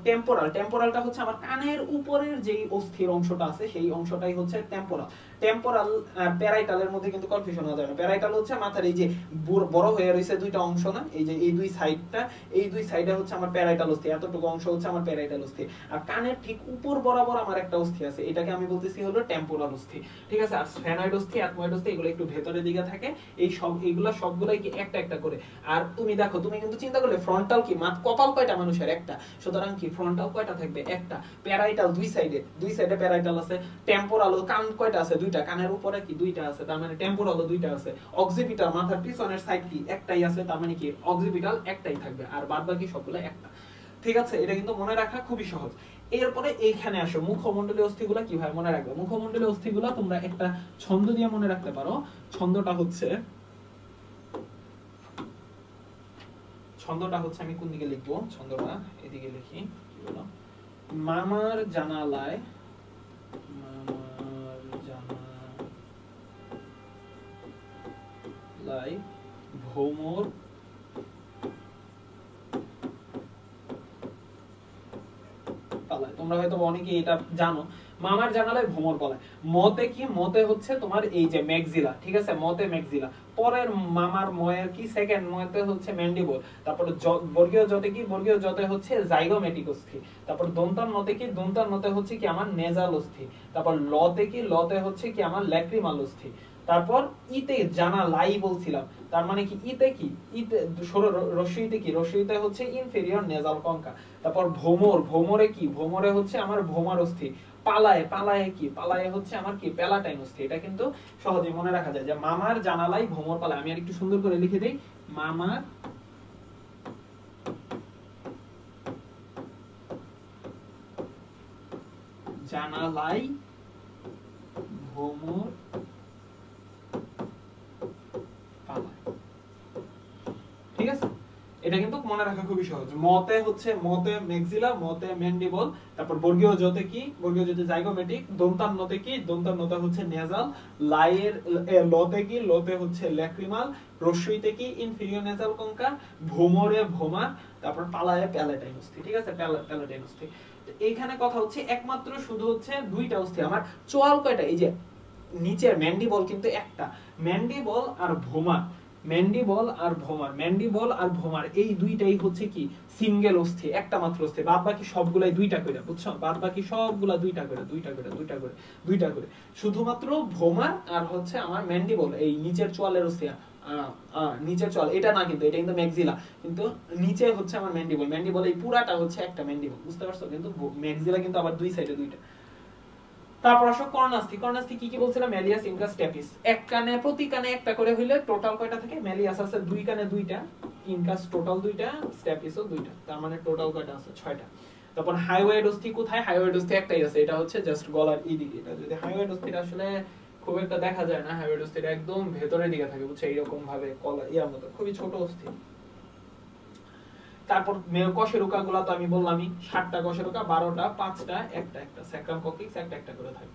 টেম্পোরালটা হচ্ছে আমার কানের উপরের যেই অস্থির অংশটা আছে সেই অংশটাই হচ্ছে টেম্পোরাল। প্যারাইটালের মধ্যে কিন্তু কনফিউশন হওয়া যাবে না। প্যারাইটাল হচ্ছে মাথার এই যে বড় হয়ে রয়েছে দুইটা অংশ না, এই যে এই দুই সাইডটা, এই দুই সাইডে হচ্ছে আমার প্যারাইটাল অস্থি, এতটুকু অংশ হচ্ছে আমার প্যারাইটাল অস্থি। আর কানের ঠিক উপর বরাবর আমার একটা অস্থি আছে, এটাকে আমি বলতেছি হলো টেম্পোরাল অস্থি। ঠিক আছে, আর স্ফেনয়েড অস্থি, এথময়েড অস্থি এগুলো একটু ভেতরের দিকে থাকে। এইগুলা সবগুলাই কি একটা একটা করে। আর তুমি দেখো, তুমি কিন্তু চিন্তা করলে ফ্রন্টাল কি কপাল কয়টা মানুষের, একটা। সুতরাং কি ফ্রন্টাল কয়টা থাকবে, একটা। প্যারাইটাল দুই সাইডে প্যারাইটাল আছে। টেম্পোরাল, কান কয়টা আছে, দুইটা। কানের উপরে কি দুইটা আছে, তার মানে টেম্পোরাল দুইটা আছে। অক্সিপিটাল, মাথার পিছনের সাইড কি একটাই আছে, তার মানে কি অক্সিপিটাল একটাই থাকবে, আর বাদ বাকি সবগুলো একটা। ঠিক আছে, এটা কিন্তু মনে রাখা খুবই সহজ। এরপরে এইখানে আসো মুখমণ্ডলীয় অস্থিগুলা কিভাবে মনে রাখবে। মুখমণ্ডলীয় অস্থিগুলা তোমরা একটা ছন্দ দিয়ে মনে রাখতে পারো। ছন্দটা হচ্ছে আমি কোন দিকে লিখবো, ছন্দটা এদিকে লিখি। কি বলো, মামার জানালায় ভ্রমর পালায়। তোমরা হয়তো অনেকে এটা জানো, মামার জানালায় ভ্রমর পালায়। মতে কি, মতে হচ্ছে তোমার এই যে ম্যাক্সিলা। ঠিক আছে, মতে ম্যাক্সিলা। পরের মামার ময়ের কি, সেকেন্ড মতে হচ্ছে ম্যান্ডিবল। তারপর বর্গীয় জতে কি, বর্গীয় জতে হচ্ছে জাইগোমেটিক অস্থি। তারপর দন্তার নতে কি, দন্তার নতে হচ্ছে কি আমার নেজাল অস্থি। তারপর লতে কি, লতে হচ্ছে কি আমার ল্যাক্রিমাল অস্থি। তারপর ইতে জানালাই বলছিলাম, তার মানে কি ইতে কি, ইতে রস্যইতে কি, রস্যইতে হচ্ছে ইনফেরিয়র নেজাল কঙ্কা। তারপর ভ্রমরে কি, ভ্রমরে হচ্ছে আমার ভ্রমার অস্থি। পালায়ে কি, পালায়ে হচ্ছে আমার কি প্যালাটাইন অস্থি। এটা কিন্তু সহজে মনে রাখা যায় যে মামার জানালাই ভ্রমর পালায়। আমি আর একটু সুন্দর করে লিখে দেই, মামার জানালাই ভ্রমর পালায়। ঠিক আছে, এটা কিন্তু মনে রাখা খুবই সহজ। মতে হচ্ছে মতে ম্যাক্সিলা, মতে ম্যান্ডিবল, তারপর বর্গীয় জতে কি, বর্গীয় জতে জাইগোমেটিক, দন্তান্নতে কি, দন্তান্নতে হচ্ছে নেজাল, লাইয়ের লতে কি, লতে হচ্ছে ল্যাক্রিমাল, রস্যইতে কি ইনফিরিয়র নেজাল কঙ্কা, ভোমরে ভোমা, তারপর পালায়ে প্যালাটাইন অস্থি। ঠিক আছে, প্যালাটাইন অস্থি। এইখানে কথা হচ্ছে একমাত্র শুধু হচ্ছে দুইটা অস্থি। আমার চোয়াল কয়টা, এই যে নিচের ম্যান্ডিবল কিন্তু একটা, ম্যান্ডিবল আর ভোমার, ম্যান্ডিবল আর ভোমার, ম্যান্ডিবল আর ভোমার এই দুইটাই হচ্ছে কি সিঙ্গেল অস্থি, একটা মাত্র অস্থি। বাদ বাকি সবগুলাই দুইটা করে, বুঝছো, বাদ বাকি সবগুলা দুইটা করে, দুইটা করে, দুইটা করে, দুইটা করে। শুধুমাত্র ভোমার আর হচ্ছে আমার ম্যান্ডিবল এই নিচের চোয়ালের অস্থি, নিচের চোয়াল এটা না, কিন্তু এটা কিন্তু ম্যাক্সিলা, কিন্তু নিচে হচ্ছে আমার ম্যান্ডিবল, ম্যান্ডিবল এই পুরাটা হচ্ছে একটা ম্যান্ডিবল, বুঝতে পারছো, কিন্তু ম্যাক্সিলা কিন্তু আবার দুই সাইডে দুইটা। তারপর আসো কর্নাস্থি। কর্নাস্থি কি কি বলছিলাম, ম্যালিয়াস, ইনকাস, স্ট্যাপিস। এক কানে প্রতি কানে একটা করে হইলে টোটাল কয়টা থাকে, ম্যালিয়াস আছে দুই কানে দুইটা, ইনকাস টোটাল দুইটা, স্ট্যাপিসও দুইটা, তার মানে টোটাল কয়টা আছে, 6টা। তারপর হাইওয়েড অস্থি কোথায়, হাইওয়েড অস্থি একটাই আছে, এটা হচ্ছে জাস্ট গলার এই দিকে। এটা যদি হাইওয়েড অস্থিটা আসলে খুব একটা দেখা যায় না, হাইওয়েড অস্থিটা একদম ভেতরের দিকে থাকে, বুঝছো, এইরকম ভাবে কলা ইয়ার মতো, খুবই ছোট অস্থি। তারপর কশেরুকা গুলা তো আমি বললামই, 7টা কশেরুকা, 12টা, 5টা, একটা একটা, স্যাক্রাম ককিক্স একটা একটা করে থাকে।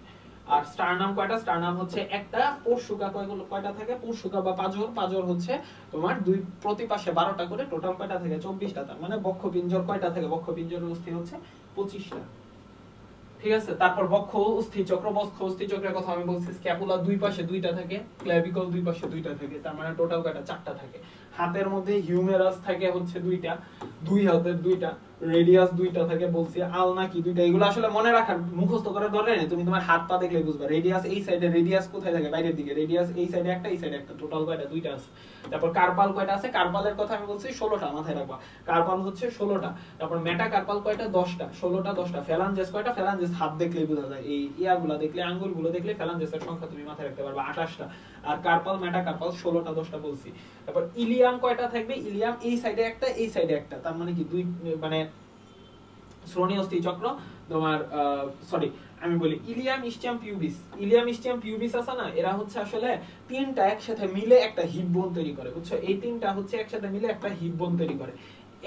আর স্টারনাম কয়টা, স্টারনাম হচ্ছে একটা, পোরশুকা কয়টা থাকে, পোরশুকা বা পাজর, পাজর হচ্ছে তোমার দুই প্রতি পাশে 12টা করে, টোটাল কয়টা থাকে 24টা। তার মানে বক্ষপিঞ্জর কয়টা থাকে, বক্ষপিঞ্জরের অস্থি হচ্ছে 25টা। ঠিক আছে, তারপর বক্ষ অস্থি চক্র, বক্ষ অস্থি চক্রের কথা আমি বলছি, স্ক্যাপুলা দুই পাশে দুইটা থাকে, ক্ল্যাভিকল দুই পাশে দুইটা থাকে, তার মানে টোটাল কয়টা, 4টা থাকে। হাতের মধ্যে হিউমেরাস থাকে হচ্ছে দুইটা, দুই হাতের দুইটা, রেডিয়াস দুইটা থাকে বলছি, আলনা কি দুইটা। এগুলো আসলে মনে রাখার মুখস্থ করার দরকার নেই, তুমি তোমার হাত পা দেখলে বুঝবা। রেডিয়াস এই সাইডে, রেডিয়াস কোথায় থাকে, বাইরের দিকে, রেডিয়াস এই সাইডে একটা, এই সাইডে একটা, টোটাল কয়টা, দুইটা আছে। তারপর কার্পাল কয়টা আছে, কার্পালের কথা আমি বলছি 16টা, মাথায় রাখবা, কার্পাল হচ্ছে 16টা। তারপর মেটা কার্পাল কয়টা, 10টা, 16টা 10টা। ফ্যালাঞ্জেস কয়টা, ফ্যালাঞ্জেস হাত দেখলেই বোঝা যায়, এই ইয়াগুলো দেখলে, আঙ্গুলগুলো দেখলে ফ্যালাঞ্জেসের সংখ্যা তুমি মাথায় রাখতে পারবা, 28টা। আর কার্পাল মেটা কার্পাল 16টা 10টা বলছি। তারপর ইলিয়াম কয়টা থাকবে, ইলিয়াম এই সাইডে একটা, এই সাইডে একটা, তার মানে কি দুই, মানে শ্রোণী অস্থি চক্র তোমার, সরি আমি বলি ইলিয়াম, ইস্টিয়াম, পিউবিস। ইলিয়াম, ইস্টিয়াম, পিউবিস আছে না, এরা হচ্ছে আসলে তিনটা একসাথে মিলে একটা হিপ বোন তৈরি করে, বুঝছো, এই তিনটা হচ্ছে একসাথে মিলে একটা হিপ বোন তৈরি করে।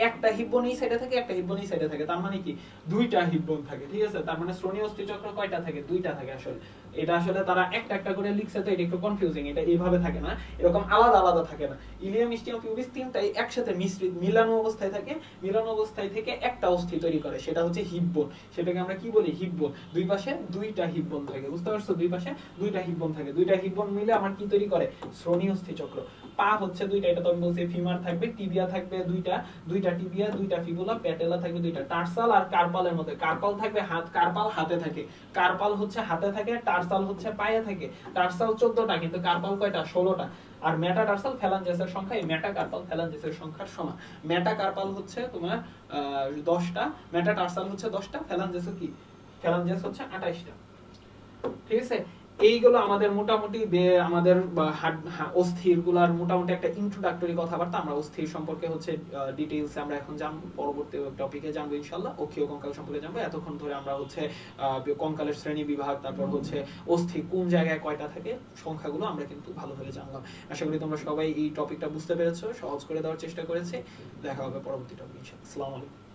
একটা হিপ বোন এই সাইডে থাকে, একটা হিপ বোন এই সাইডে থাকে, তার মানে কি দুইটা হিপ বোন থাকে। ঠিক আছে, তার মানে শ্রোণী অস্থি চক্র কয়টা থাকে, দুইটা থাকে আসলে। এটা আসলে তারা একটা একটা করে লিখছে, তো এটা একটু কনফিউজিং, এটা এইভাবে থাকে না, এরকম আলাদা আলাদা থাকে না। ইলিয়াম, ইস্টিয়াম, পিউবিস তিনটাই একসাথে মিশ্রিত, মিলানো অবস্থায় থাকে, মিলানো অবস্থায় থেকে একটা অস্থি তৈরি করে, সেটা হচ্ছে হিপ বোন। সেটাকে আমরা কি বলি, হিপ বোন। দুই পাশে দুইটা হিপ বোন থাকে, বুঝতে পারছো, দুই পাশে দুইটা হিপ বোন থাকে, দুইটা হিপ বোন মিলে আমার কি তৈরি করে, শ্রোণী অস্থি চক্র। পা হচ্ছে দুইটা, এটা তো আমি বলছি, ফিমার থাকবে, টিবিয়া থাকবে দুইটা, দুইটা টিবিয়া, দুইটা ফিবুলা, প্যাটেলা থাকবে দুইটা। টার্সাল আর কার্পালের মধ্যে, কার্পাল থাকবে হাত, কার্পাল হাতে থাকে, কার্পাল হচ্ছে হাতে থাকে, টার্সাল হচ্ছে পায়ে থাকে। টার্সাল 14টা, কিন্তু কার্পাল কয়টা, 16টা। আর মেটাটার্সাল ফ্যালাঞ্জেসের সংখ্যা এই মেটা কার্পাল ফ্যালাঞ্জেসের সংখ্যার সমান। মেটা কার্পাল হচ্ছে তোমার 10টা, মেটাটার্সাল হচ্ছে 10টা, ফ্যালাঞ্জেস কি, ফ্যালাঞ্জেস হচ্ছে 28টা। ঠিক আছে, এইগুলো আমাদের মোটামুটি আমাদের অস্থির গুলার মোটামুটি একটা ইন্ট্রোডাক্টরি কথাবার্তা। আমরা অস্থির সম্পর্কে হচ্ছে ডিটেইলস আমরা এখন জানবো, পরবর্তী টপিকে জানবো ইনশাআল্লাহ। অক্ষীয় কঙ্কাল সম্পর্কে জানবো। এতক্ষণ ধরে আমরা হচ্ছে কঙ্কালের শ্রেণী বিভাগ, তারপর হচ্ছে অস্থি কোন জায়গায় কয়টা থাকে, সংখ্যাগুলো আমরা কিন্তু ভালোভাবে জানলাম। আশা করি তোমরা সবাই এই টপিকটা বুঝতে পেরেছো, সহজ করে দেওয়ার চেষ্টা করেছি। দেখা হবে পরবর্তী টপিক ইনশাআল্লাহ। আসসালামু আলাইকুম।